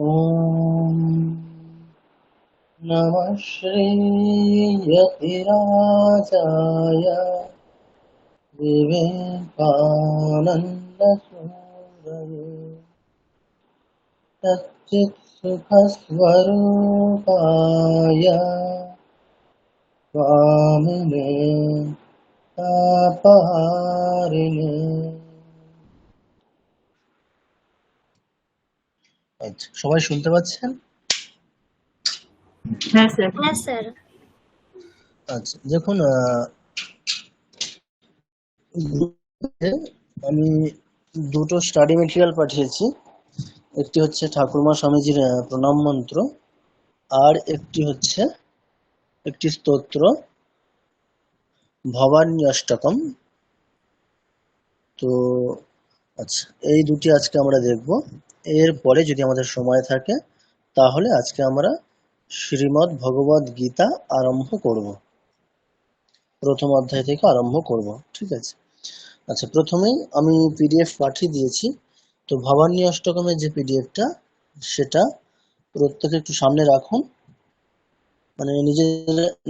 ॐ नमः श्रीयतिराजाय विवेकानन्दसूरये सच्चित्सुखस्वरूपाय स्वामिने तापहारिणे। আচ্ছা, সবাই শুনতে পাচ্ছেন? হ্যাঁ স্যার। হ্যাঁ স্যার। আচ্ছা, দেখুন আমি দুটো স্টাডি মেটেরিয়াল পাঠিয়েছি। একটি হচ্ছে ঠাকুরমা স্বামীজির প্রণাম মন্ত্র, আর একটি হচ্ছে একটি স্তোত্র ভবানী অষ্টকম। তো আচ্ছা, এই দুটি আজকে আমরা দেখব। এরপরে যদি আমাদের সময় থাকে তাহলে আজকে আমরা শ্রীমদ্ ভগবদ গীতা আরম্ভ করব, প্রথম অধ্যায় থেকে আরম্ভ করব। ঠিক আছে। আচ্ছা, প্রথমেই আমি পিডিএফ পাঠিয়ে দিয়েছি। তো ভবানী অষ্টকমের যে পিডিএফটা, সেটা প্রত্যেকে একটু সামনে রাখুন, মানে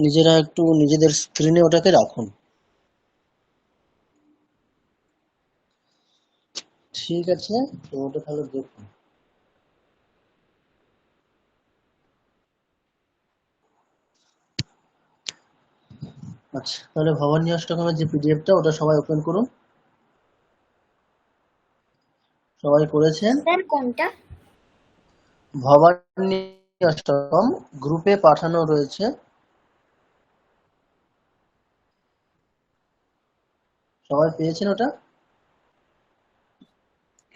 নিজেরা একটু নিজেদের স্ক্রিনে ওটাকে রাখুন। ঠিক আছে, তো ওটা তাহলে দেখুন। আচ্ছা, তাহলে ভবানী অষ্টকমের যে পিডিএফটা, ওটা সবাই ওপেন করুন। সবাই করেছেন? স্যার কোনটা? ভবানী অষ্টকম গ্রুপে পাঠানো রয়েছে। সবাই পেয়েছেন ওটা?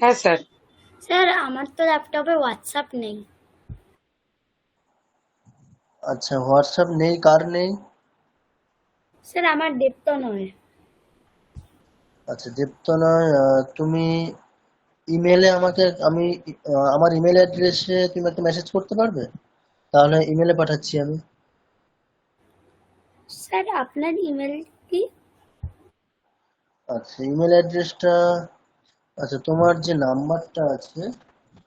হ্যাঁ স্যার। স্যার আমার তো ল্যাপটপে হোয়াটসঅ্যাপ নেই। আচ্ছা, হোয়াটসঅ্যাপ নেই? কার নেই? স্যার আমার দেবতো নয়। আচ্ছা, দীপ্ত নয়। তুমি ইমেলে আমার ইমেল অ্যাড্রেসে তুমি একটা মেসেজ করতে পারবে? তাহলে ইমেলে পাঠাচ্ছি আমি। স্যার আপনার ইমেল কি? আচ্ছা, ইমেল অ্যাড্রেসটা, আচ্ছা তোমার যে নাম্বারটা আছে,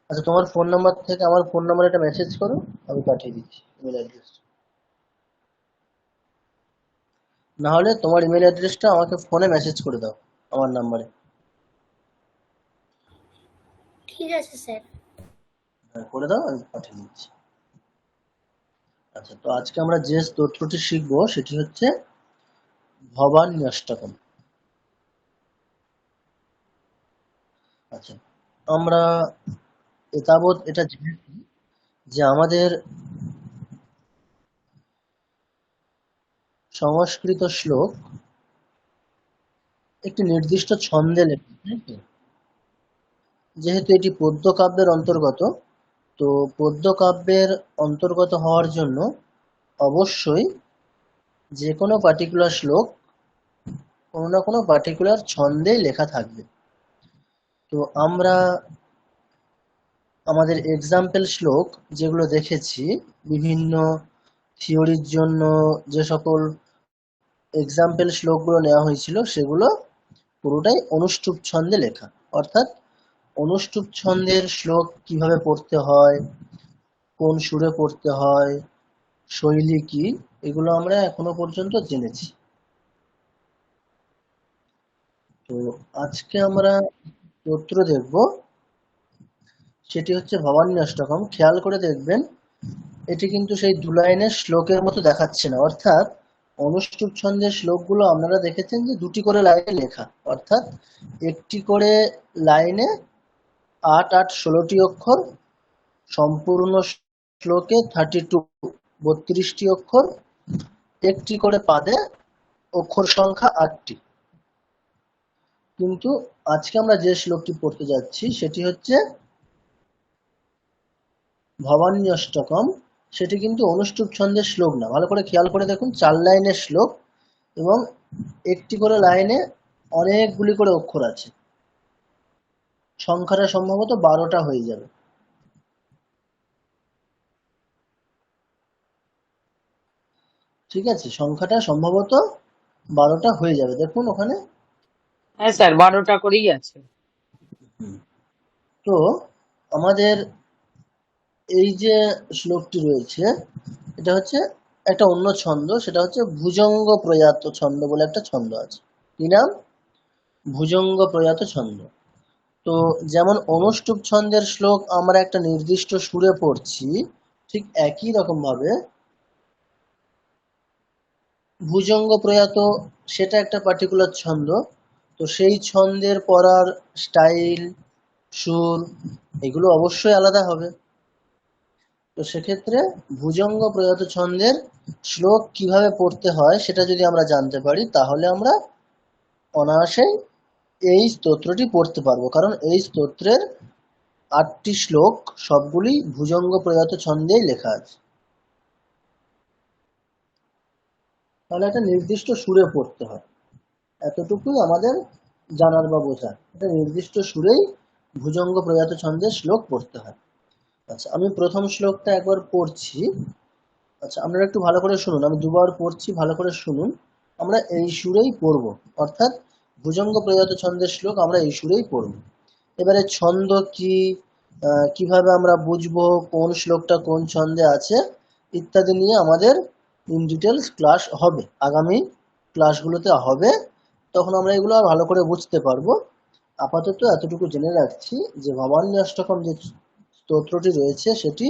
আচ্ছা তোমার ফোন নাম্বার থেকে আমার ফোন নাম্বারে একটা মেসেজ করো, আমি পাঠিয়ে দিচ্ছি ইমেল অ্যাড্রেস। না হলে তোমার ইমেল অ্যাড্রেসটা আমাকে ফোনে মেসেজ করে দাও আমার নাম্বারে। ঠিক আছে স্যার। হ্যাঁ, করে দাও, আমি পাঠিয়ে দিচ্ছি। আচ্ছা, তো আজকে আমরা যে স্তোত্রটি শিখবো সেটি হচ্ছে ভবানী অষ্টকম। আচ্ছা, আমরা এতাবৎ এটা জেনেছি যে আমাদের সংস্কৃত শ্লোক একটি নির্দিষ্ট ছন্দে লেখা, তাই তো? যেহেতু এটি পদ্য কাব্যের অন্তর্গত, তো পদ্য কাব্যের অন্তর্গত হওয়ার জন্য অবশ্যই যে কোনো পার্টিকুলার শ্লোক কোনো না কোনো পার্টিকুলার ছন্দেই লেখা থাকবে। তো আমরা আমাদের এক্সাম্পল শ্লোক যেগুলো দেখেছি, বিভিন্ন থিওরির জন্য যে সকল এক্সাম্পল শ্লোকগুলো নেওয়া হয়েছিল, সেগুলো পুরোটাই অনুষ্টুপ ছন্দে লেখা। অর্থাৎ অনুষ্টুপ ছন্দের শ্লোক কিভাবে পড়তে হয়, কোন সুরে পড়তে হয়, শৈলী কি, এগুলো আমরা এখনো পর্যন্ত জেনেছি। তো আজকে আমরা স্তোত্র দেখব, সেটি হচ্ছে ভবানী অষ্টকম। খেয়াল করে দেখবেন, এটি কিন্তু সেই দু লাইনের শ্লোকের মতো দেখাচ্ছে না। অর্থাৎ অনুষ্টুপ ছন্দের শ্লোকগুলো আপনারা দেখেছেন যে দুটি করে লাইনে লেখা, অর্থাৎ একটি করে লাইনে ৮ ৮ ১৬টি অক্ষর, সম্পূর্ণ শ্লোকে 32 অক্ষর, একটি করে পাদে অক্ষর সংখ্যা ৮টি। কিন্তু আজকে আমরা যে শ্লোকটি পড়তে যাচ্ছি সেটি হচ্ছে ভবানী অষ্টকম। সেটি কিন্তু অনুষ্টুপ ছন্দের শ্লোক না। ভালো করে খেয়াল করে দেখুন, ৪ লাইনের শ্লোক এবং একটি করে লাইনে অনেকগুলি করে অক্ষর আছে। সংখ্যাটা সম্ভবত ১২টা হয়ে যাবে। ঠিক আছে, সংখ্যাটা সম্ভবত ১২টা হয়ে যাবে, দেখুন ওখানে। হ্যাঁ স্যার, 12টা করেই আছে। তো আমাদের এই যে শ্লোকটি রয়েছে এটা হচ্ছে একটা অন্য ছন্দ, সেটা হচ্ছে ভুজঙ্গ প্রয়াত ছন্দ বলে একটা ছন্দ আছে। কি নাম? ভুজঙ্গ প্রয়াত ছন্দ। তো যেমন অনুষ্টুপ ছন্দের শ্লোক আমরা একটা নির্দিষ্ট সুরে পড়ছি, ঠিক একই রকম ভাবে ভুজঙ্গ প্রয়াত সেটা একটা পার্টিকুলার ছন্দ। তো সেই ছন্দের পড়ার স্টাইল, সুর এগুলো অবশ্যই আলাদা হবে। তো সেক্ষেত্রে ভুজঙ্গ প্রয়াত ছন্দের শ্লোক কিভাবে পড়তে হয় সেটা যদি আমরা জানতে পারি তাহলে আমরা অনায়াসেই এই স্তোত্রটি পড়তে পারবো, কারণ এই স্তোত্রের ৮টি শ্লোক সবগুলি ভুজঙ্গ প্রয়াত ছন্দেই লেখা আছে। তাহলে একটা নির্দিষ্ট সুরে পড়তে হয়, এতটুকুই আমাদের জানার বা বোঝার। একটা নির্দিষ্ট সুরেই ভুজঙ্গ প্রয়াত ছন্দের শ্লোক পড়তে হয়। আচ্ছা, আমি প্রথম শ্লোকটা একবার পড়ছি। আচ্ছা, আপনারা একটু ভালো করে শুনুন, আমি দুবার পড়ছি, ভালো করে শুনুন। আমরা এই সুরেই পড়ব, অর্থাৎ ভুজঙ্গ প্রয়াত ছন্দের শ্লোক আমরা এই সুরেই পড়ব। এবারে ছন্দ কি, কিভাবে আমরা বুঝবো কোন শ্লোকটা কোন ছন্দে আছে ইত্যাদি নিয়ে আমাদের ইন ডিটেলস ক্লাস হবে, আগামী ক্লাসগুলোতে হবে, তখন আমরা এগুলো আর ভালো করে বুঝতে পারবো। আপাতত এতটুকু জেনে রাখছি যে ভবানী অষ্টকম যে স্তোত্রটি রয়েছে সেটি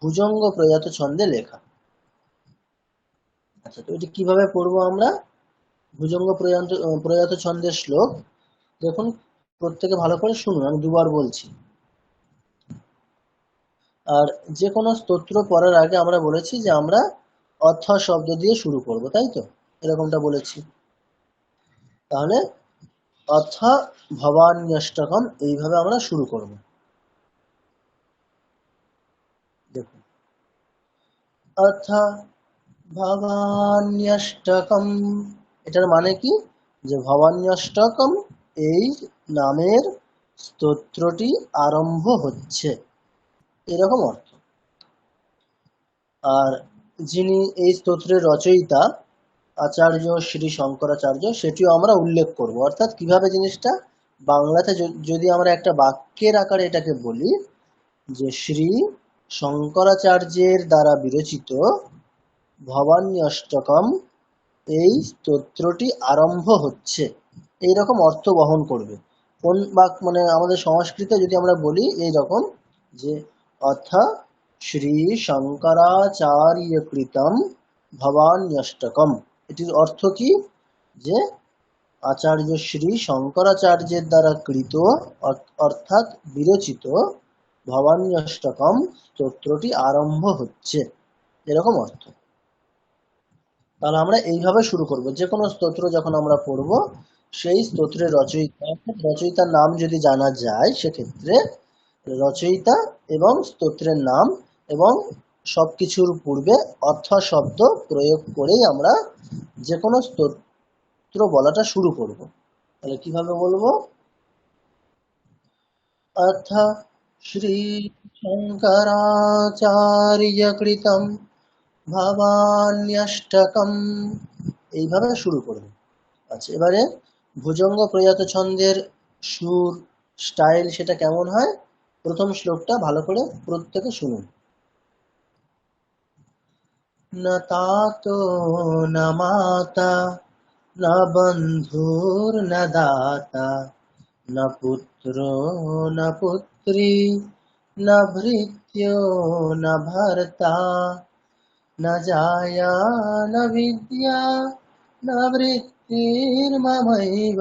ভুজঙ্গ প্রয়াত ছন্দে লেখা। আচ্ছা, তো এটি কিভাবে পড়বো আমরা? ভুজঙ্গ প্রয়াত ছন্দের শ্লোক দেখুন, প্রত্যেকে ভালো করে শুনুন, আমি দুবার বলছি। আর যে কোনো স্তোত্র পড়ার আগে আমরা বলেছি যে আমরা অথ শব্দ দিয়ে শুরু করব, তাই তো? এরকমটা বলেছি। তাহলে অথ ভবান্যষ্টকম এইভাবে আমরা শুরু করব। দেখুন, অথ ভবান্যষ্টকম, এটার মানে কি? যে ভবান্যষ্টকম এই নামের স্তোত্রটি আরম্ভ হচ্ছে, এরকম অর্থ। আর যিনি এই স্তোত্রের রচয়িতা আচার্য শ্রী শঙ্করাচার্য সেটিও আমরা উল্লেখ করব। অর্থাৎ কিভাবে জিনিসটা বাংলাতে যদি আমরা একটা বাক্যের আকারে এটাকে বলি যে শ্রী শঙ্করাচার্যের দ্বারা বিরচিত ভবানী অষ্টকম এই স্তোত্রটি আরম্ভ হচ্ছে, এইরকম অর্থ বহন করবে। কোন বাক্য, মানে আমাদের সংস্কৃতে যদি আমরা বলি এই রকম যে অথ শ্রী শঙ্করাচার্যকৃতম ভবান্যষ্টকম, এটির অর্থ কি? যে আচার্য শ্রী শঙ্করাচার্যের দ্বারা কৃত অর্থাৎ বিরচিত ভবান্যষ্টকম স্তোত্রটি আরম্ভ হচ্ছে, এরকম অর্থ। তাহলে আমরা এইভাবে শুরু করব। যে কোনো স্তোত্র যখন আমরা পড়ব সেই স্তোত্রের রচয়িতার নাম যদি জানা যায় সেক্ষেত্রে রচয়িতা এবং স্তোত্রের নাম এবং সবকিছুর পূর্বে অর্থ শব্দ প্রয়োগ করেই আমরা যে কোনো স্তোত্র বলাটা শুরু করব। তাহলে কিভাবে বলবো? অথ শ্রী শঙ্করাচার্যকৃতম ভবান্যষ্টকম, এইভাবে শুরু করবে। আচ্ছা, এবারে ভুজঙ্গ প্রয়াত ছন্দের সুর, স্টাইল সেটা কেমন হয় প্রথম শ্লোকটা ভালো করে প্রত্যেকে শুনুন। ন তাতো ন মাতা ন বন্ধুর ন দাতা ন পুত্র ন পুত্রী ন ভৃত্यो ন ভর্তা न जाया न विद्या न वृत्तिर्ममैव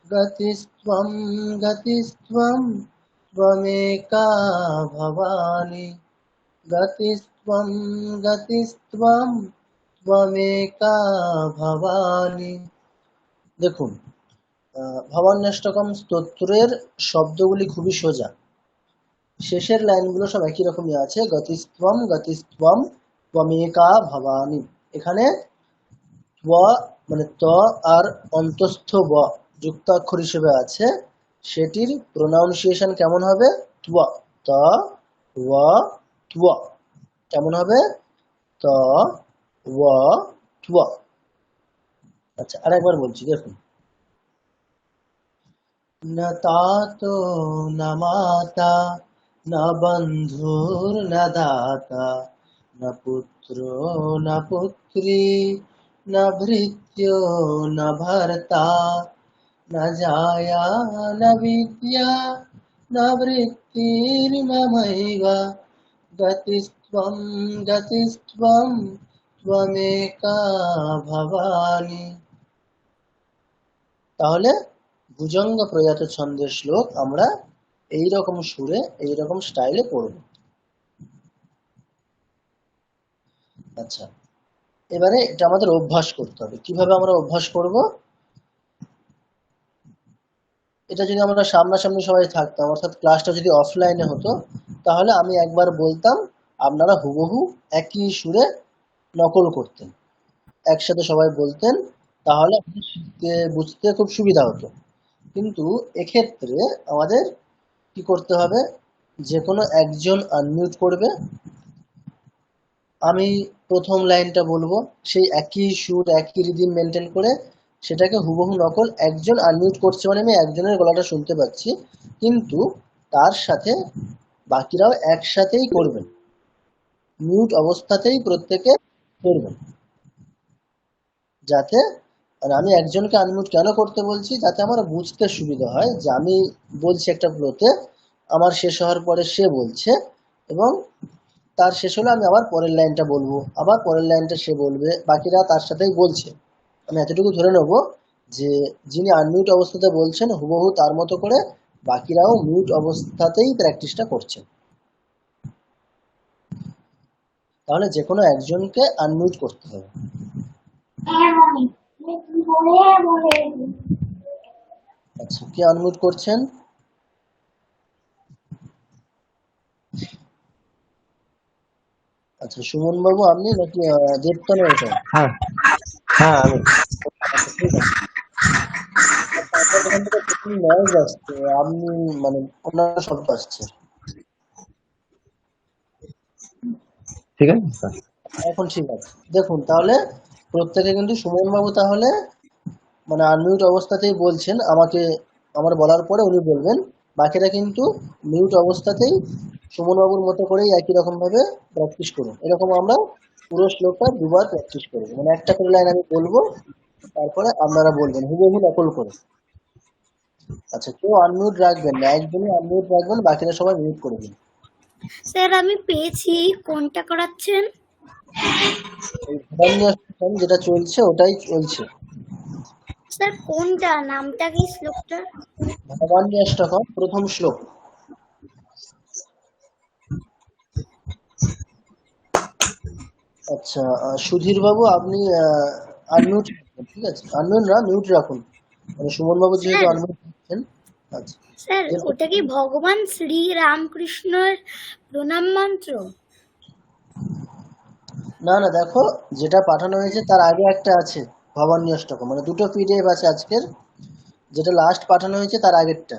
गतिस्त्वं गतिस्त्वं त्वमेका भवानि गतिस्त्वं गतिस्त्वं त्वमेका भवानि। দেখুন, ভবান্যষ্টকম স্তোত্রের শব্দগুলি খুবই সোজা, শেষের লাইনগুলো সব একই রকমই আছে। গতিস্ত্বম গতিস্ত্বম ত্বমেকা ভবানী, এখানে ত্ব মানে ত আর অন্তস্থ ব যুক্তাক্ষর হিসেবে আছে, সেটির প্রোনাউন্সিয়েশন কেমন হবে? ত্ব, ত ও ত্ব, কেমন হবে? ত ও ত্ব। আচ্ছা, আরেকবার বলছি, দেখুন। न तातो न माता न बन्धुर्न दाता न पुत्रो न पुत्री न भृत्यो न भर्ता न जाया न विद्या न वृत्तिर्ममैव गतिस्त्वं गतिस्त्वं त्वमेका भवानि। তাহলে ভুজঙ্গ প্রয়াত ছন্দের শ্লোক আমরা এই রকম সুরে এই রকম স্টাইলে পড়ব। আচ্ছা, এবারে এটা আমাদের অভ্যাস করতে হবে। কিভাবে আমরা অভ্যাস করব? এটা যদি আমরা সামনাসামনি সবাই থাকতাম, অর্থাৎ ক্লাসটা যদি অফলাইনে হতো, তাহলে আমি একবার বলতাম, আপনারা হুবহু একই সুরে নকল করতেন, একসাথে সবাই বলতেন, তাহলে শিখতে বুঝতে খুব সুবিধা হতো। কিন্তু এক্ষেত্রে আমাদের কি করতে হবে? যে কোনো একজন আনমিউট করবে, আমি প্রথম লাইনটা বলবো, সেই একই সুর একই রিদিম মেনটেন করে সেটাকে হুবহু নকল। একজন আনমিউট করছে মানে আমি একজনের গলাটা শুনতে পাচ্ছি, কিন্তু তার সাথে বাকিরাও একসাথেই করবেন, মিউট অবস্থাতেই প্রত্যেকে করবেন, যাতে, আর আমি একজনকে আনমিউট কেন করতে বলছি, যাতে আমার বুঝতে সুবিধা হয় যে আমি বলছি একটা ফ্লোতে, আমার শেষ হওয়ার পরে সে বলছে, এবং তার শেষ হলে আমি আবার পরের লাইনটা বলবো, আবার পরের লাইনটা সে বলবে, বাকিরা তার সাথেই বলছে। আমি এতটুকু ধরে নেব যে যিনি আনমিউট অবস্থাতে বলছেন হুবহু তার মতো করে বাকিরাও মিউট অবস্থাতেই প্র্যাকটিসটা করছেন। তাহলে যে কোনো একজনকে আনমিউট করতে হবে। আচ্ছা, কে আনমিউট করছেন? আচ্ছা, সুমন বাবু আপনি নাকি দেবতন এটা? হ্যাঁ হ্যাঁ আমি। আচ্ছা, ঠিক আছে। আপনার এখান থেকে প্রচুর নয়েজ আসছে, আপনি মানে অন্যান্য শব্দ আসছে। ঠিক আছে স্যার। এখন ঠিক আছে। দেখুন, তাহলে প্রত্যেকে কিন্তু সুমন বাবু তাহলে মানে আনমিউট অবস্থাতেই বলছেন, আমাকে আমার বলার পরে উনি বলবেন, বাকিরা কিন্তু মিউট অবস্থাতেই সুমন বাবুর মতো করেই একই রকম ভাবে প্র্যাকটিস করুন। এরকম আমরা পুরো শ্লোকটা দুবার প্র্যাকটিস করবো, মানে একটা করে লাইন আমি বলবো, তারপরে আপনারা বলবেন হুবহু নকল করে। আচ্ছা, কেউ আনমিউট রাখবেন না, একজনই আনমিউট রাখবেন, বাকিরা সবাই মিউট করে দিন। স্যার আমি পেয়েছি, কোনটা করাচ্ছেন? এই ভবানী যেটা চলছে ওটাই চলছে। স্যার কোনটা, নামটা কি শ্লোকটা? ভবানী অষ্টকম প্রথম শ্লোক। আচ্ছা, সুধীর বাবু আপনি আনমিউট, ঠিক আছে, আনমিউট না মিউট রাখুন, মানে সুমন বাবু যেহেতু স্যার আনমিউট রাখছেন। আচ্ছা, স্যার ওটা কি ভগবান শ্রী রামকৃষ্ণের প্রণাম মন্ত্র? না না, দেখো যেটা পাঠানো হয়েছে তার আগে একটা আছে ভবানী অষ্টকম, মানে দুটো পিডিএফ আছে আজকের, যেটা লাস্ট পাঠানো হয়েছে তার আগেরটা।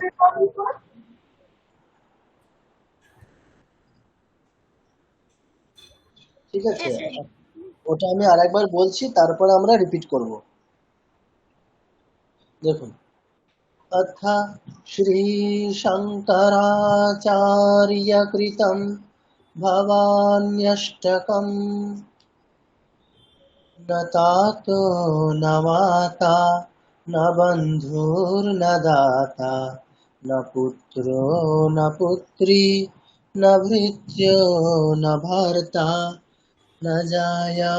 ঠিক আছে, ওটা আমি আরেকবার বলছি, তারপরে আমরা রিপিট করব। দেখুন, अथ श्रीशङ्कराचार्यकृतं भवान्यष्टकम् न तातो न माता न बन्धुर्न दाता न पुत्रो न पुत्री न भृत्यो न भर्ता न जाया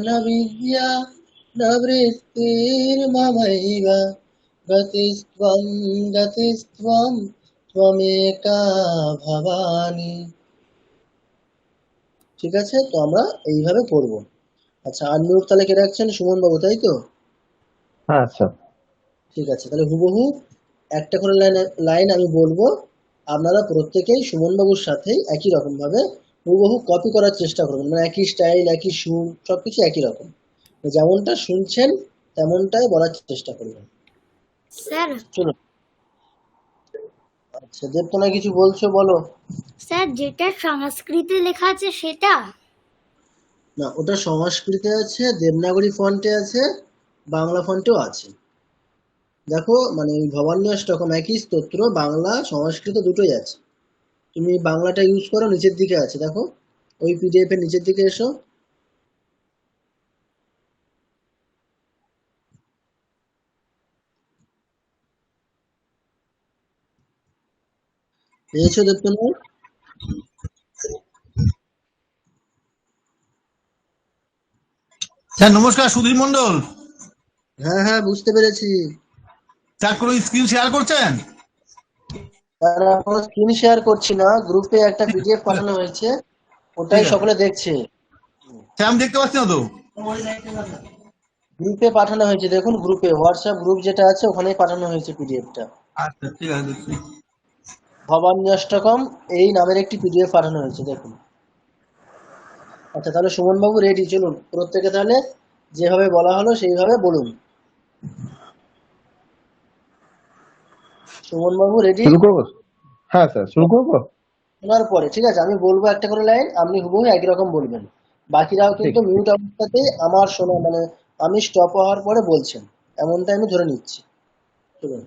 न विद्या न वृत्तिर्ममैव गतिस्त्वं गतिस्त्वं त्वमेका भवानी। ঠিক আছে, তো আমরা এইভাবে পড়ব। আচ্ছা, আনমিউট তাহলে কে রাখছেন? সুমন বাবু, তাই তো? হ্যাঁ স্যার। ঠিক আছে, তাহলে হুবহু একটা করে লাইন আমি বলবো, আপনারা প্রত্যেকেই সুমন বাবুর সাথে একই রকম ভাবে হুবহু কপি করার চেষ্টা করবেন, মানে একই স্টাইল একই সুর সবকিছু একই রকম, যেমনটা শুনছেন তেমনটাই বলার চেষ্টা করবেন। স্যার চলুন। আচ্ছা, দেবতনা কিছু বলছো, বলো। স্যার যেটা সংস্কৃতে লেখা আছে সেটা? না, ওটা সংস্কৃতে আছে, দেবনাগরী ফন্টে আছে, বাংলা ফন্টেও আছে। দেখো, মানে ভবানী অষ্টকম একই স্তোত্র, বাংলা সংস্কৃত দুটোই আছে। তো তুমি বাংলাটা ইউজ করো, নিচের দিকে আছে দেখো, ওই পিডিএফ এর নিচের দিকে এসো। পেয়েছো দেবতনু? স্যার নমস্কার, সুধীর মন্ডল। হ্যাঁ হ্যাঁ, বুঝতে পেরেছি। স্যার কোনো স্ক্রিন শেয়ার করছেন? আর এখন স্ক্রিন শেয়ার করছি না, গ্রুপে একটা পিডিএফ পাঠানো হয়েছে, ওটাই ঠিক আছে সকলে দেখছে। স্যার, আমি দেখতে পাচ্ছি না তো। গ্রুপে পাঠানো হয়েছে, দেখুন গ্রুপে, হোয়াটসঅ্যাপ গ্রুপ যেটা আছে ওখানেই পাঠানো হয়েছে পিডিএফটা। আচ্ছা ঠিক আছে, দেখছি। ভবানী অষ্টকম এই নামের একটি পিডিএফ পাঠানো হয়েছে, দেখুন। আচ্ছা তাহলে সুমন বাবু রেডি, চলুন প্রত্যেকে তাহলে যেভাবে বলা হলো সেইভাবে বলুন। সুমন বাবু রেডি? শুরু করবো? হ্যাঁ স্যার, শুরু করবো। শোনার পরে ঠিক আছে, আমি বলবো একটা করে লাইন, আপনি হুবহু একই রকম বলবেন। বাকিরাও ঠিক। কিন্তু মিউট অবস্থাতেই আমার শোনা, মানে আমি স্টপ হওয়ার পরে বলছেন, এমনটাই আমি ধরে নিচ্ছি। চলুন।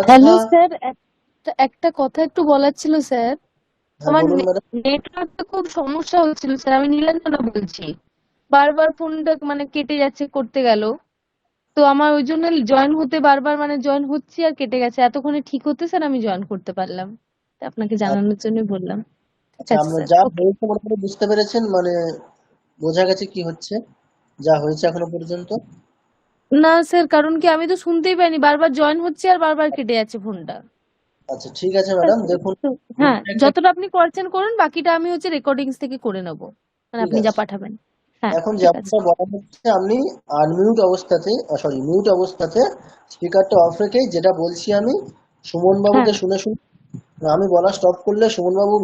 হ্যালো আচ্ছা। স্যার, একটা একটা কথা একটু বলার ছিল স্যার। হ্যাঁ আমার বলুন ম্যাডাম। নেটওয়ার্কটা খুব সমস্যা হচ্ছিল স্যার। আমি নীলাঞ্জনা বলছি। বারবার ফোনটা মানে কেটে যাচ্ছে করতে গেল। তো আমার ওই জন্য জয়েন হতে বারবার মানে জয়েন হচ্ছি আর কেটে গেছে। এতক্ষণে ঠিক হতে স্যার আমি জয়েন করতে পারলাম। তা আপনাকে জানানোর জন্য বললাম। ঠিক আচ্ছা, আছে আমরা স্যার, যা ওকে। হয়েছে মোটামুটি বুঝতে পেরেছেন, মানে বোঝা গেছে কি হচ্ছে, যা হয়েছে এখনো পর্যন্ত? না স্যার, কারণ কি আমি তো শুনতেই পাইনি, বারবার জয়েন হচ্ছে আর বারবার কেটে যাচ্ছে ফোনটা। আচ্ছা ঠিক আছে ঠিক ম্যাডাম, আছে দেখুন তো। হ্যাঁ, গ্রুপে একটা, যতটা আপনি করছেন করুন, বাকিটা আমি হচ্ছে রেকর্ডিংস থেকে করে নেবো, মানে ঠিক আপনি যা আছে। পাঠাবেন। হ্যাঁ, এখন ঠিক আছে। যেমনটা বলা হচ্ছে, আপনি আনমিউট অবস্থাতে, সরি মিউট অবস্থাতে স্পিকারটা অফ রেখে যেটা বলছি আমি, সুমন হ্যাঁ, বাবুকে শুনে শুনে, আমি বলা স্টপ করলে সুমন বাবু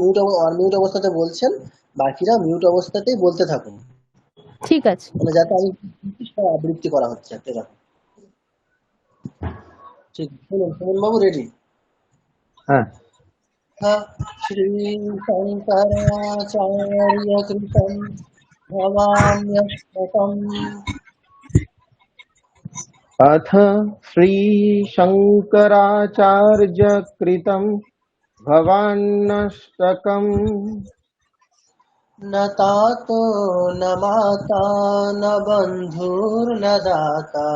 আনমিউট অবস্থাতে বলছেন, বাকিরা মিউট অবস্থাতেই বলতে থাকুন, ঠিক আছে। মানে যাতে আমি আবৃত্তি করা হচ্ছে একটা এরকম। ঠিক, শুনুন সুমন বাবু রেডি? হ্যাঁ। শ্রী শঙ্করাচার্য কৃতম ভবান্যষ্টকম। अथ श्रीशङ्कराचार्यकृतं भवान्नष्टकम्। न तातो न माता न बन्धुर्न दाता।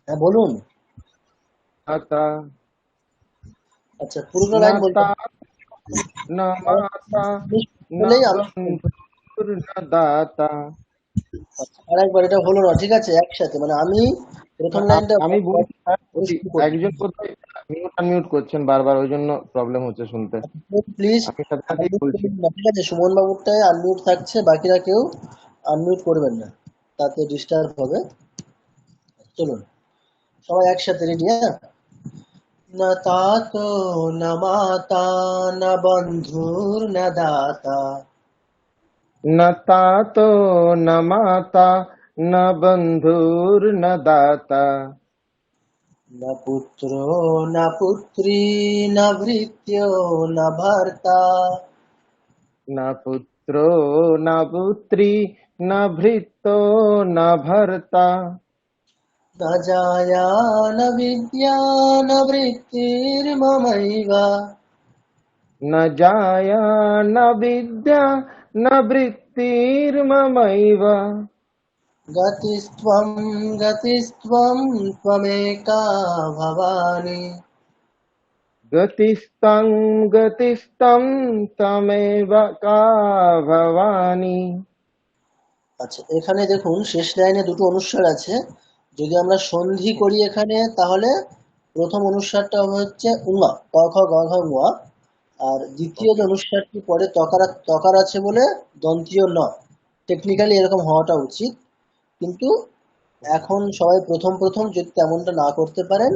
হ্যাঁ বলুন। अता আচ্ছা পুরো न লাইন বলতে ता न माता न বলেই আমি, बन्धुर्न दाता। আরেকবার, এটা হলো না, ঠিক আছে একসাথে, মানে আমি প্রথম লাইনটা আমি বলছি স্যার, শুরু করছি। একজন কোথায় মিউট আনমিউট করছেন বারবার, ওই জন্য প্রবলেম হচ্ছে শুনতে। প্লিজ আমি সাথে সাথেই বলছি। ঠিক আছে, সুমন বাবুরটাই আনমিউট থাকছে, বাকিরা কেউ আনমিউট করবেন না, তাতে ডিস্টার্ব হবে। চলুন সবাই একসাথে রেডি, হ্যাঁ? न तातो न माता न बन्धुर्न दाता। न तातो न माता न बन्धुर्न दाता। न पुत्रो न पुत्री न भृत्यो न भर्ता। न पुत्रो न पुत्री न भृत्यो न भर्ता। न जाया न विद्या न वृत्तिर्ममैव। न जाया न विद्या न वृत्तिर्ममैव। गतिस्त्वं गतिस्त्वं त्वमेका भवानि। गतिस्तं गतिस्तं तमेव का भवानी। আচ্ছা এখানে দেখুন শেষ লাইনে দুটো অনুস্বার আছে, যদি আমরা সন্ধি করি এখানে তাহলে প্রথম অনুস্বারটা হচ্ছে উঙা, ক খ গ ঘ ঙ, আর দ্বিতীয় যে অনুস্বারটি পরে তকার তকার আছে বলে দন্তীয় ন। টেকনিক্যালি এরকম হওয়াটা উচিত, কিন্তু এখন সবাই প্রথম প্রথম যদি তেমনটা না করতে পারেন,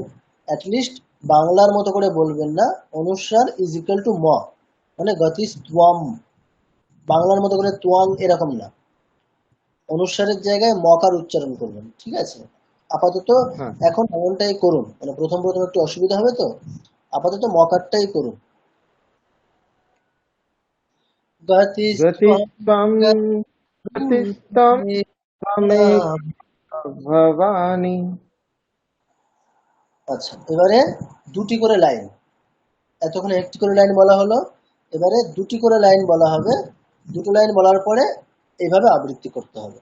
অ্যাটলিস্ট বাংলার মতো করে বলবেন না, অনুস্বার ইজ ইকুয়াল টু ম, মানে গতি ত্বম, বাংলার মতো করে তোয়াং এরকম না, অনুস্বারের জায়গায় মকার উচ্চারণ করবেন, ঠিক আছে? আপাতত হ্যাঁ। এখন এমনটাই করুন, মানে প্রথম প্রথম একটু অসুবিধা হবে তো, আপাতত মকারটাই করুন। গতিস্ত্বং गतिस्त्वं গতিস্ত্বং गतिस्तं त्वमेव ভবানী। আচ্ছা, এবারে দুটি করে লাইন, এতক্ষণ একটি করে লাইন বলা হলো, এবারে দুটি করে লাইন বলা হবে। দুটো লাইন বলার পরে এইভাবে আবৃত্তি করতে হবে।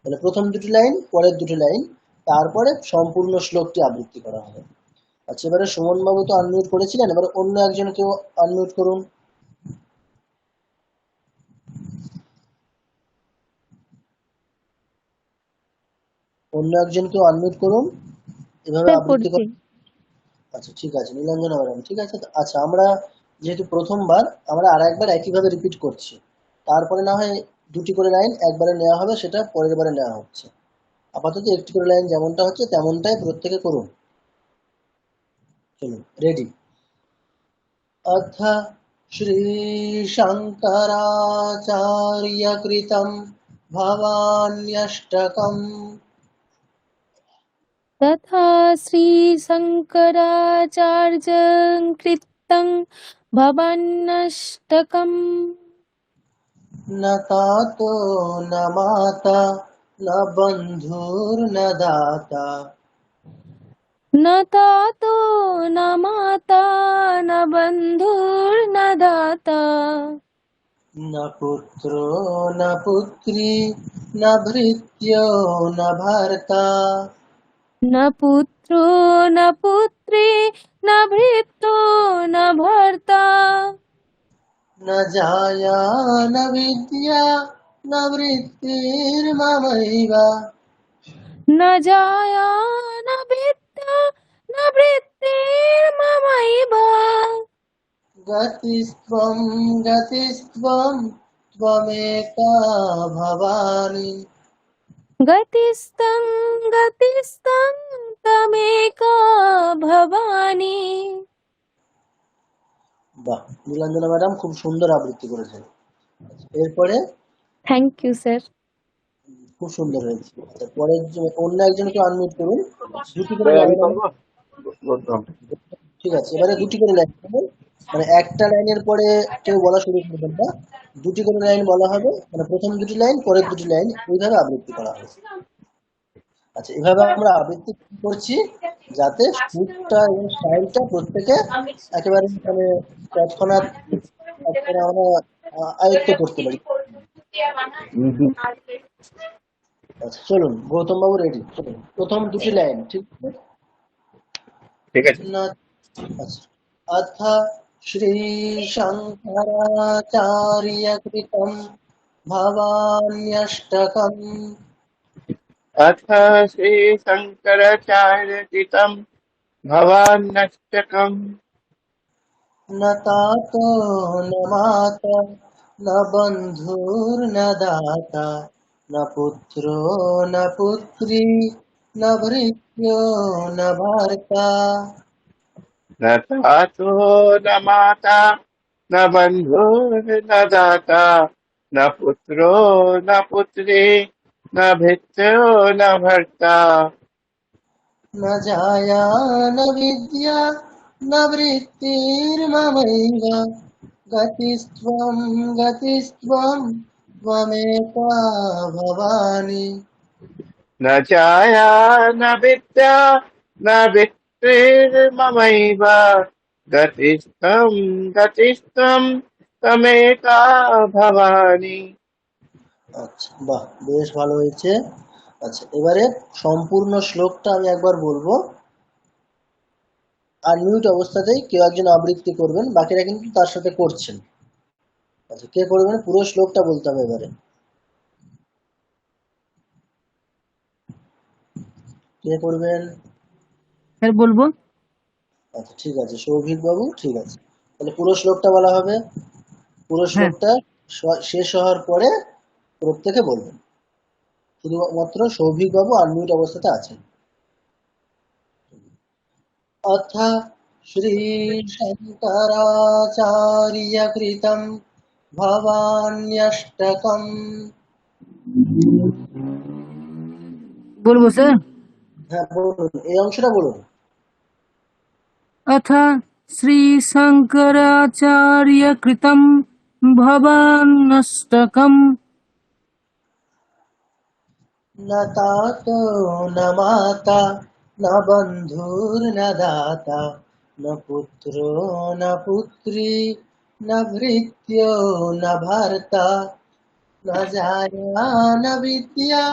তাহলে প্রথম দুটি লাইন, পরের দুটি লাইন, তারপরে সম্পূর্ণ শ্লোকটি আবৃত্তি করা হবে। আচ্ছা, এবারে সুমন বাবু তো আনমিউট করেছিলেন, এবারে অন্য একজনকেও আনমিউট করুন। অন্য একজনকেও আনমিউট করুন, এভাবে স্যার আবৃত্তি করছি। করুন। আচ্ছা, ঠিক আছে নীলাঞ্জনা ম্যাডাম, ঠিক আছে। আচ্ছা, আমরা যেহেতু প্রথমবার, আমরা আর একবার একইভাবে রিপিট করছি, তারপরে না হয় দুটি করে লাইন একবারে নেওয়া হবে, সেটা পরের বারে নেওয়া হচ্ছে। আপাতত একটি করে লাইন যেমনটা হচ্ছে তেমনটাই প্রত্যেকে করুন। চলুন, রেডি। अथ श्रीशङ्कराचार्यकृतं भवान्यष्टकम् तथा श्रीशङ्कराचार्यकृतं भवन्नष्टकम् न तातो न माता न बन्धुर्न दाता न तातो न माता न बन्धुर्न दाता न पुत्रो न पुत्री न भृत्यो न भर्ता न पुत्रो न पुत्री न भृत्यो न भर्ता न जाया न विद्या न वृत्तिर्ममैव न जाया न विद्या न वृत्तिर्ममैव गतिस्त्वं गतिस्त्वं त्वमेका भवानि गतिस्तं गतिस्तं तमेका भवानी। বাহ, নীলাঞ্জনা ম্যাডাম খুব সুন্দর আবৃত্তি করেছেন। এরপরে থ্যাংক ইউ স্যার। খুব সুন্দর হয়েছে। আচ্ছা, পরের অন্য একজনকে আনমিউট করুন। দুটি করে ভাই আমি লাইন, করবো? করতাম। ঠিক আছে। এবারে দুটি করে লাইন হবে, মানে একটা লাইনের পরে কেউ বলা শুরু করবেন না, দুটি করে লাইন বলা হবে, মানে প্রথম দুটি লাইন পরের দুটি লাইন, এইভাবে আবৃত্তি করা হবে। আচ্ছা, এভাবে আমরা আবৃত্তি করছি যাতে সুরটা এবং স্টাইলটা প্রত্যেকে একেবারে মানে তৎক্ষণাৎ একেবারে আমরা আয়ত্ত করতে পারি। আচ্ছা, চলুন গৌতম বাবু রেডি, চলুন প্রথম দুটি লাইন, ঠিক আছে ঠিক আছে। না? আচ্ছা, अथ श्रीशङ्कराचार्यकृतं भवान्यष्टकम् अथ श्रीशङ्कराचार्यकृतं भवान्नष्टकम् न तातो न माता न बन्धुर्न दाता न पुत्रो न पुत्री न भृत्यो न भर्ता न तातो न माता न बन्धुर्न दाता न पुत्रो न पुत्री न भृत्यो न भर्ता न जाया न विद्या न वृत्तिर्ममैव गतिस्त्वं गतिस्त्वं त्वमेका भवानि न जाया न विद्या न वित्तिर्ममैव गतिस्त्वं तमेका भवानि। আচ্ছা, বাহ, বেশ ভালো হয়েছে। আচ্ছা, এবারে সম্পূর্ণ শ্লোকটা আমি একবার বলবো, আনমিউট অবস্থাতেই কেউ একজন আবৃত্তি করবেন, বাকিরা কিন্তু তার সাথে করছেন। আচ্ছা, কে করবেন? পুরো শ্লোকটা বলতে হবে এবারে। কে করবেন? স্যার বলবো? আচ্ছা, ঠিক আছে, সৌভিক বাবু, ঠিক আছে। তাহলে পুরো শ্লোকটা বলা হবে। পুরো হ্যাঁ। শ্লোকটা শেষ হওয়ার পরে প্রত্যেকে বলবেন। শুধুমাত্র সৌভিক বাবু আনমিউট অবস্থাতে আছেন। अथ श्रीशङ्कराचार्यकृतं भवान्यष्टकम् বলবো স্যার? হ্যাঁ, বলুন, এই অংশটা বলুন। अथ श्रीशङ्कराचार्यकृतं भवान्नष्टकम् न तातो न माता न बन्धुर्न दाता न पुत्रो न पुत्री न भृत्यो न भर्ता न जाया न विद्या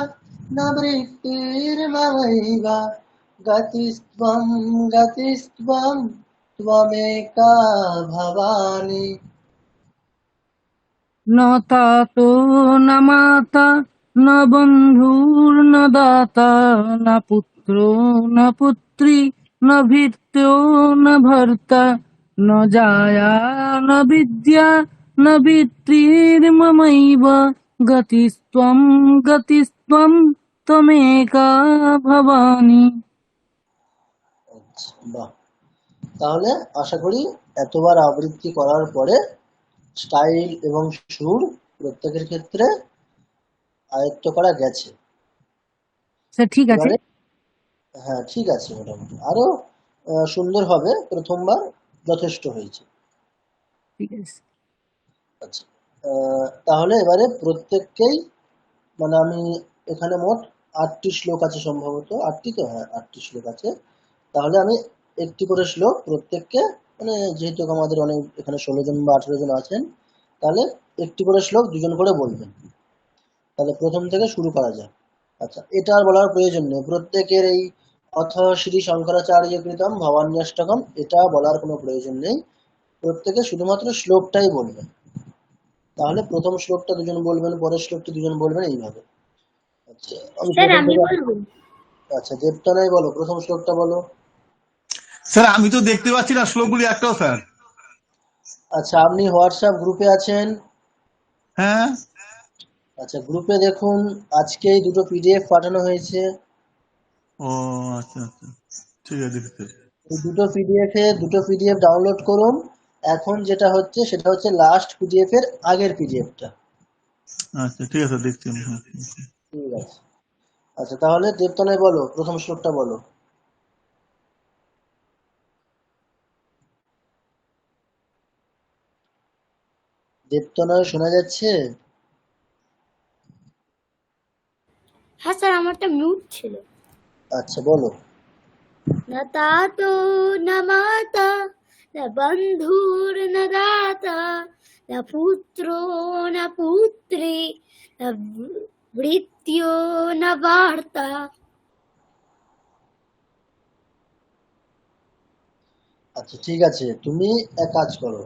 न वृत्तिर्ममैव गतिस्त्वं गतिस्त्वं त्वमेका भवानि। न तातो न माता न बन्धुर्न दाता न पुत्रो न पुत्री न भृत्यो न भर्ता न जाया न विद्या न वित्तिर्ममैव गतिस्त्वं त्वमेका भवानि। আচ্ছা, বাহ। তাহলে আশা করি এতবার আবৃত্তি করার পরে স্টাইল এবং সুর প্রত্যেকের ক্ষেত্রে আয়ত্ত করা গেছে। স্যার ঠিক আছে, এবারে হ্যাঁ, ঠিক আছে, মোটামুটি আরো সুন্দর হবে। প্রথমবার যথেষ্ট হয়েছে। ঠিক আছে। আচ্ছা, তাহলে এবারে প্রত্যেককেই, মানে আমি এখানে মোট 8টি শ্লোক আছে সম্ভবত, 8টি তো, হ্যাঁ 8টি শ্লোক আছে। তাহলে আমি একটি করে শ্লোক প্রত্যেককে, মানে যেহেতু আমাদের অনেক এখানে 16 জন বা 18 জন আছেন, তাহলে একটি করে শ্লোক দুজন করে বলবেন। তাহলে প্রথম থেকে শুরু করা যায়। আচ্ছা, এটা আর বলার প্রয়োজন নেই, প্রত্যেকের এই অথ শ্রী শঙ্করাচার্য কৃতম ভবান্যাষ্টকম এটা বলার কোনো প্রয়োজন নেই। প্রত্যেকে শুধুমাত্র শ্লোকটাই বলবেন। তাহলে প্রথম শ্লোকটা দুজন বলবেন, পরের শ্লোকটা দুজন বলবেন, এইভাবে। আচ্ছা, আমি স্যার প্রথম আমি থেকে, বলবো। আচ্ছা দেবতনয় বলো, প্রথম শ্লোকটা বলো। স্যার আমি তো দেখতে পাচ্ছি না শ্লোকগুলি একটাও স্যার। আচ্ছা, আপনি হোয়াটসঅ্যাপ গ্রুপে আছেন? হ্যাঁ। আচ্ছা, গ্রুপে দেখুন আজকেই দুটো পিডিএফ পাঠানো হয়েছে। ও আচ্ছা আচ্ছা, ঠিক আছে দেখতে। এই দুটো পিডিএফ ডাউনলোড করুন। এখন যেটা হচ্ছে সেটা হচ্ছে লাস্ট পিডিএফ এর আগের পিডিএফটা। আচ্ছা ঠিক আছে, দেখছি আমি। হ্যাঁ। ঠিক আছে। আচ্ছা, তাহলে দেবতনয় বলো, প্রথম শ্লোকটা বলো। দেবতনয় শোনা যাচ্ছে? হ্যাঁ স্যার, আমারটা মিউট ছিল। আচ্ছা বলো। न तातो न माता न बन्धुर्न दाता न पुत्रो न पुत्री न भृत्यो न वार्ता। আচ্ছা ঠিক আছে, তুমি এক কাজ করো,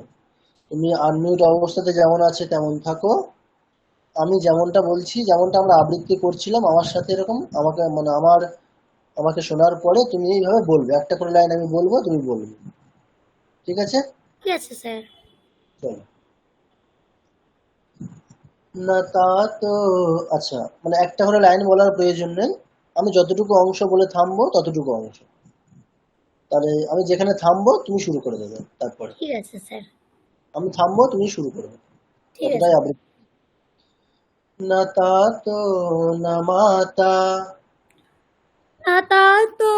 তুমি আনমিউট অবস্থাতে যেমন আছে তেমন থাকো। আমি যেমনটা বলছি, যেমনটা আমরা আবৃত্তি করছিলাম, আমার সাথে এরকম আমাকে, মানে আমাকে শোনার পরে তুমি এইভাবে বলবে, একটা করে লাইন আমি বলবো, তুমি বলবে। ঠিক আছে? ঠিক আছে স্যার। চলো। না তা তো, আচ্ছা মানে একটা করে লাইন বলার প্রয়োজন নেই, আমি যতটুকু অংশ বলে থামবো ততটুকু অংশ। তাহলে আমি যেখানে থামবো তুমি শুরু করে দেবে, তারপরে ঠিক আছে স্যার। আমি থামবো, তুমি শুরু করবে। ঠিক আছে। এতটাই আবৃত্তি। न तातो न माता न तातो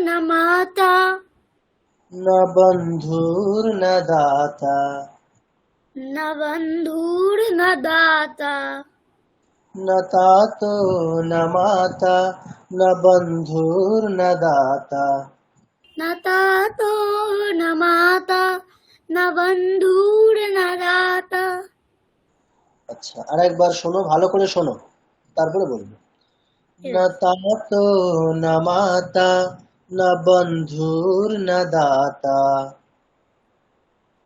न माता न बन्धुर्न दाता न बन्धुर्न दाता न तातो न माता न बन्धुर्न दाता। न तातो न माता न बन्धुर्न दाता। আচ্ছা, আরেকবার শোনো, ভালো করে শোনো, তারপরে বলবো। ঠিক न আছে। तातो न माता न बन्धुर्न दाता।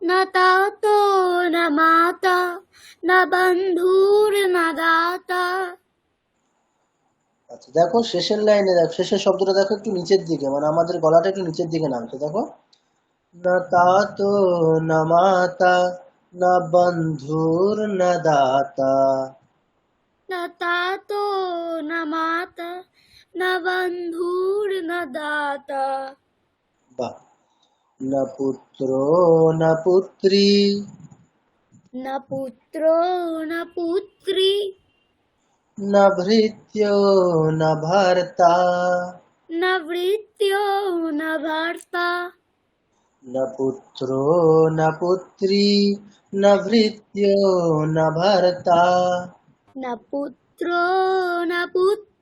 न तातो न माता न बन्धुर्न दाता। আচ্ছা দেখো শেষের লাইনে, দেখো শেষের শব্দটা দেখো একটু নিচের দিকে, মানে আমাদের গলাটা একটু নিচের দিকে নামছে, দেখো। न तातो न माता न बन्धुर्न दाता। न तातो न माता न बन्धुर्न दाता। बाह। न पुत्रो न पुत्री न पुत्रो न पुत्री न भृत्यो न भर्ता न भृत्यो न भर्ता। न पुत्रो न पुत्री न भृत्यो न भर्ता। न पुत्रो न पुत्री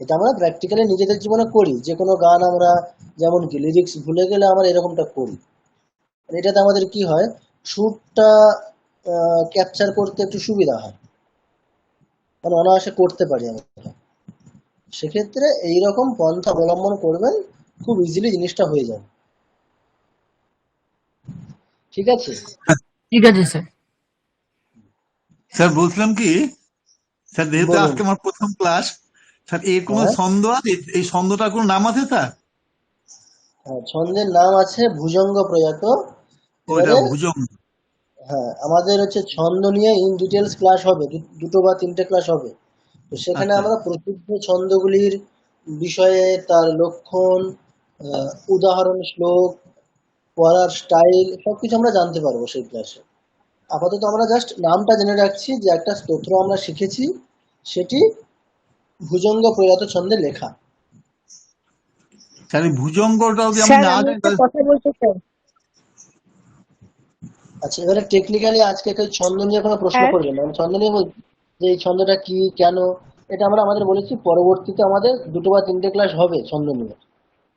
এটা আমরা প্র্যাকটিক্যালি নিজেদের জীবনে করি, যে কোনো গান আমরা যেমন কি লিরিক্স ভুলে গেলে আমরা এরকমটা করি। এটাতে আমাদের কি হয়, সুরটা ক্যাপচার করতে একটু সুবিধা হয়, মানে অনায়াসে করতে পারি আমরা। সেক্ষেত্রে এইরকম পন্থা অবলম্বন করবেন, খুব ইজিলি জিনিসটা হয়ে যাবে। ঠিক আছে? ঠিক আছে স্যার। স্যার বলছিলাম কি, স্যার যেহেতু বলুন। আজকে আমার প্রথম ক্লাস, স্যার এর কোনো হ্যাঁ, ছন্দ আছে? এই ছন্দটার কোনো নাম আছে স্যার? হ্যাঁ, ছন্দের নাম আছে ভুজঙ্গ প্রয়াত। ওইটা এবারে ভুজঙ্গ। হ্যাঁ, আমাদের হচ্ছে ছন্দ নিয়ে ইন ডিটেলস ক্লাস হবে, দুটো বা তিনটে ক্লাস হবে। তো সেখানে আচ্ছা আমরা প্রসিদ্ধ ছন্দগুলির বিষয়ে, তার লক্ষণ, উদাহরণ, শ্লোক, পড়ার স্টাইল সবকিছু আমরা জানতে পারবো সেই ক্লাসে। আপাতত আমরা জাস্ট নামটা জেনে রাখছি যে একটা স্তোত্র আমরা শিখেছি, সেটি ভুজঙ্গ প্রয়াত ছন্দে লেখা। স্যার এই ভুজঙ্গটা যদি আমি স্যার না আমি জানি একটা তাহলে? কথা বলতে চাই। আচ্ছা, এবারে টেকনিক্যালি আজকে কেউ ছন্দ নিয়ে কোনো প্রশ্ন হ্যাঁ করবেন না, আমি ছন্দ নিয়ে বলছি যে এই ছন্দটা কি, কেন, এটা আমরা আমাদের বলেছি পরবর্তীতে আমাদের দুটো বা তিনটে ক্লাস হবে ছন্দ নিয়ে।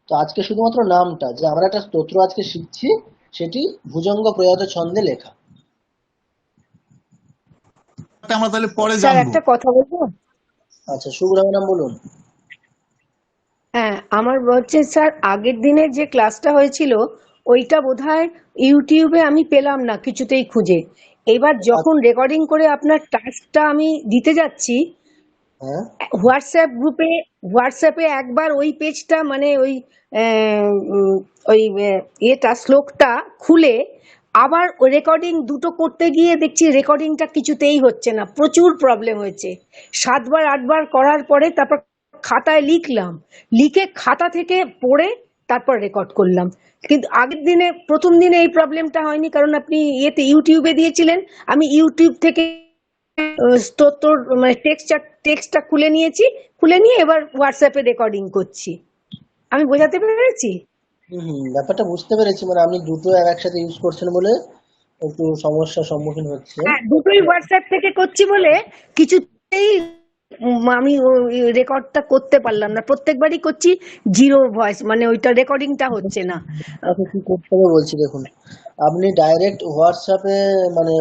তো আজকে শুধুমাত্র নামটা, যে আমরা একটা স্তোত্র আজকে শিখছি, সেটি ভুজঙ্গ প্রয়াত ছন্দে লেখা। এটা আমরা তাহলে পরে স্যার জানবো। একটা কথা বলবো। আচ্ছা, শুভরাম বলুন। হ্যাঁ, আমার হচ্ছে স্যার আগের দিনের যে ক্লাসটা হয়েছিল ওইটা বোধহয় ইউটিউবে আমি পেলাম না কিছুতেই খুঁজে। এবার যখন রেকর্ডিং করে আপনার টাস্কটা আমি দিতে যাচ্ছি, হ্যাঁ, হোয়াটসঅ্যাপে একবার ওই পেজটা মানে ওই ওই ইয়েটা শ্লোকটা খুলে আবার রেকর্ডিং দুটো করতে গিয়ে দেখছি রেকর্ডিংটা কিছুতেই হচ্ছে না, প্রচুর প্রবলেম হয়েছে। 7বার 8বার করার পরে তারপর খাতায় লিখলাম, লিখে খাতা থেকে পড়ে তারপর রেকর্ড করলাম। কিন্তু আগের দিনে প্রথম দিনে এই প্রবলেমটা হয়নি, কারণ আপনি ইয়েতে ইউটিউবে দিয়েছিলেন। আমি ইউটিউব থেকে স্তোত্র মানে টেক্সটটা খুলে নিয়েছি, খুলে নিয়ে এবার হোয়াটসঅ্যাপে রেকর্ডিং করছি। আমি বোঝাতে পেরেছি? ব্যাপারটা বুঝতে পেরেছি, মানে আপনি দুটো একসাথে ইউজ করছেন বলে একটু সমস্যার সম্মুখীন হচ্ছেন। হ্যাঁ, দুটোই হোয়াটসঅ্যাপ থেকে করছি বলে কিছুতেই আমি রেকর্ডটা করতে পারলাম না। প্রত্যেকবারই করছি জিরো ভয়েস, মানে ওইটা রেকর্ডিংটা হচ্ছে না। আপনাকে কি করতে হবে বলছি, দেখুন, আপনি ডাইরেক্ট হোয়াটসঅ্যাপে মানে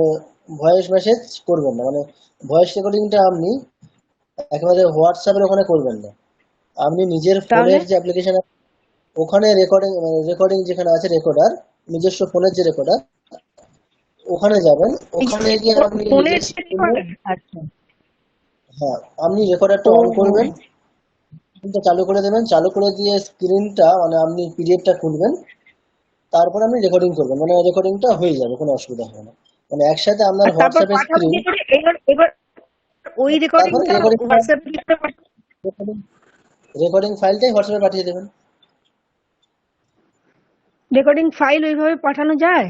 ভয়েস মেসেজ করবেন না, মানে ভয়েস রেকর্ডিংটা আপনি একেবারে হোয়াটসঅ্যাপের ওখানে করবেন না। আপনি নিজের তাহলে ফোনের যে অ্যাপ্লিকেশন, ওখানে রেকর্ডিং রেকর্ডিং যেখানে আছে রেকর্ডার, নিজস্ব ফোনের যে রেকর্ডার, ওখানে যাবেন, ওখানে গিয়ে আপনি ফোনের নিজের স্ক্রিনে, আচ্ছা হ্যাঁ, আপনি রেকর্ডারটা অন করবেন, স্ক্রিনটা চালু করে দেবেন, চালু করে দিয়ে স্ক্রিনটা মানে আপনি পিডিএফটা খুলবেন, তারপর আপনি রেকর্ডিং করবেন, মানে রেকর্ডিংটা হয়ে যাবে, কোনো অসুবিধা হবে না। মানে একসাথে আপনার আর তারপর হোয়াটসঅ্যাপের পাঠাবো স্ক্রিন, কি করে? এবার এবার ওই তারপরে রেকর্ডিংটা হোয়াটসঅ্যাপে রেকর্ডিং ফাইলটাই হোয়াটসঅ্যাপে পাঠিয়ে দেবেন। রেকর্ডিং ফাইল ওইভাবে পাঠানো যায়?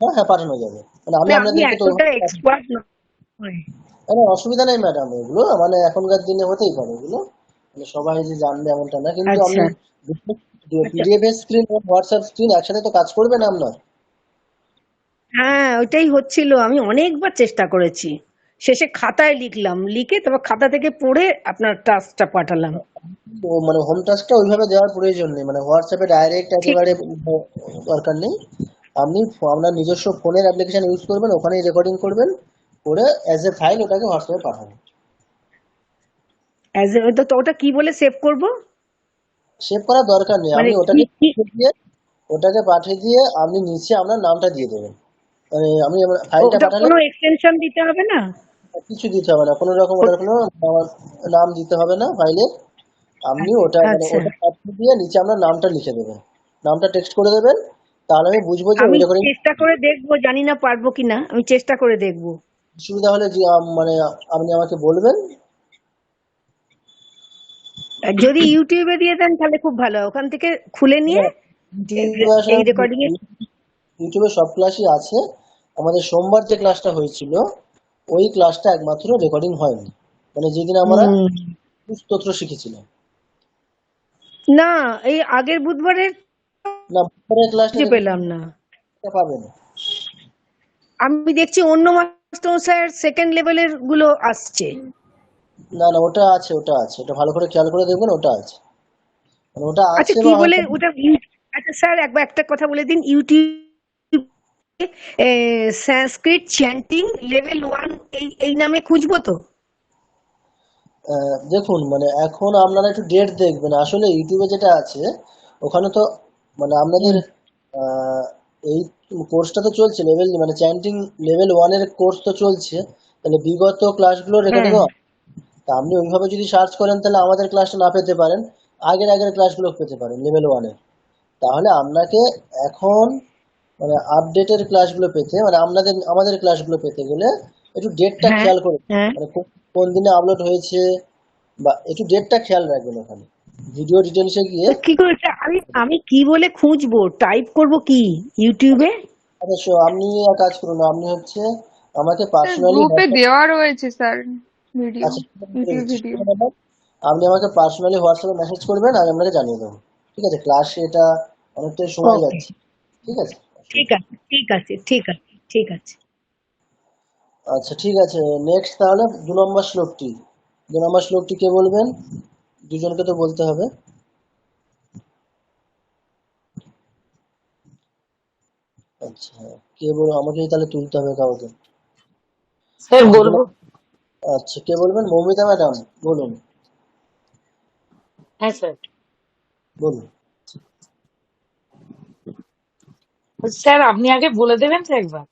হ্যাঁ, হ্যাঁ, পাঠানো যাবে, মানে আমি না, আমি আপনাদেরকে তো এতটা এক্সপার্ট নই। কোনো অসুবিধা নেই ম্যাডাম, এগুলো মানে এখনকার দিনে হতেই পারে, এগুলো মানে সবাই যে জানবে এমনটা না, কিন্তু আপনি আচ্ছা আচ্ছা। পিডিএফ এর স্ক্রিন আর হোয়াটসঅ্যাপ স্ক্রিন একসাথে তো কাজ করবে না আপনার। হ্যাঁ, ওইটাই হচ্ছিল। আমি অনেকবার চেষ্টা করেছি, শেষে খাতায় লিখলাম, লিখে তারপর খাতা থেকে পড়ে আপনার টাস্কটা পাঠালাম। তো মানে হোম টাস্কটা ওইভাবে দেওয়ার প্রয়োজন নেই, মানে হোয়াটসঅ্যাপে ডাইরেক্ট ঠিক একেবারে দরকার নেই। আপনি আপনার নিজস্ব ফোনের অ্যাপ্লিকেশন ইউজ করবেন, ওখানেই রেকর্ডিং করবেন, করে অ্যাজ এ ফাইল ওটাকে হোয়াটসঅ্যাপে পাঠাবেন। তো ওটা কি বলে সেভ করব? সেভ করার দরকার নেই, মানে আপনি কি কি ওটাকে পাঠিয়ে দিয়ে আপনি নিচে আপনার নামটা দিয়ে দেবেন, মানে আমি ফাইলটা ওটা পাঠালে কোনো এক্সটেনশন দিতে হবে না? কিছু দিতে হবে না, কোনো রকম ওটার কোনো নাম দিতে হবে না ফাইলে। আপনি ওটা মানে আচ্ছা, ওটা পাঠিয়ে দিয়ে নিচে আপনার নামটা লিখে দেবেন, নামটা টেক্সট করে দেবেন, তাহলে আমি বুঝবো যে আমি ওই রেকর্ডিং। চেষ্টা করে দেখবো, জানি না পারবো কিনা, আমি চেষ্টা করে দেখবো। অসুবিধা হলে যে মানে আপনি আমাকে বলবেন। আর যদি ইউটিউবে দিয়ে দেন তাহলে খুব ভালো হয়, ওখান থেকে খুলে নিয়ে এই রেকর্ডিং এ। ইউটিউবে সব ক্লাসই আছে, আমাদের সোমবার যে ক্লাসটা হয়েছিল ওই ক্লাসটা একমাত্র রেকর্ডিং হয়নি, মানে যেদিন আমরা স্তোত্র শিখেছিলাম। না, এই আগের বুধবারের না, পরের ক্লাসটা খুঁজে পেলাম না। পাবেন। আমি দেখছি অন্য মাস্টার স্যার সেকেন্ড লেভেলের গুলো আসছে। না না, ওটা আছে, ওটা আছে, ওটা ভালো করে খেয়াল করে দেখবেন, ওটা আছে, মানে ওটা আচ্ছা আছে কি বা বলে হয়তো। ওটা আচ্ছা স্যার একবার একটা কথা বলে দিন, ইউটিউবে সংস্কৃত চ্যান্টিং লেভেল 1 এই নামে খুঁজবো তো? দেখুন, মানে এখন আপনারা একটু ডেট দেখবেন, আসলে ইউটিউবে যেটা আছে ওখানে তো মানে আপনাদের হুম। আহ, এই কোর্সটা তো চলছে লেভেল, মানে চ্যান্টিং লেভেল 1 এর কোর্স তো চলছে, তাহলে বিগত ক্লাসগুলো হ্যাঁ। রেকর্ডিংও। তা আপনি ওইভাবে যদি সার্চ করেন তাহলে আমাদের ক্লাসটা না পেতে পারেন, আগের আগের ক্লাসগুলো পেতে পারেন লেভেল 1-এর। তাহলে আপনাকে এখন মানে আপডেটের ক্লাসগুলো পেতে, মানে আমাদের ক্লাসগুলো পেতে গেলে একটু ডেটটা হ্যাঁ। খেয়াল করে, হ্যাঁ। মানে কোন দিনে আপলোড হয়েছে, বা একটু ডেটটা খেয়াল রাখবেন ওখানে ভিডিও ডিটেলসে গিয়ে। তো কি করে আমি আমি কি বলে খুঁজবো, টাইপ করব কি ইউটিউবে? অবশ্য আপনি এক কাজ করুন, আপনি হচ্ছে আমাকে স্যার পার্সোনালি গ্রুপে হোয়াটসঅ্যাপ। দেওয়া রয়েছে স্যার ভিডিও, আচ্ছা, ইউটিউব ভিডিও। আপনি আমাকে পার্সোনালি হোয়াটসঅ্যাপে মেসেজ করবেন, আমি আপনাকে জানিয়ে দেবো। ঠিক আছে, ক্লাসে এটা অনেকটাই সময় ওকে, যাচ্ছে। ঠিক আছে, ঠিক আছে, ঠিক আছে, ঠিক আছে, ঠিক আছে। আচ্ছা ঠিক আছে। নেক্সট তাহলে 2 নম্বর শ্লোকটি, 2 নম্বর শ্লোকটি কে বলবেন? দুজনকে তো বলতে হবে। আচ্ছা, কে বল, আমাকে তাহলে তুলতে হবে কাউকে। স্যার আচ্ছা বলবো? আচ্ছা, কে বলবেন? মৌমিতা ম্যাডাম বলুন, হ্যাঁ স্যার। বলুন। স্যার আপনি আগে বলে দেবেন তো একবার।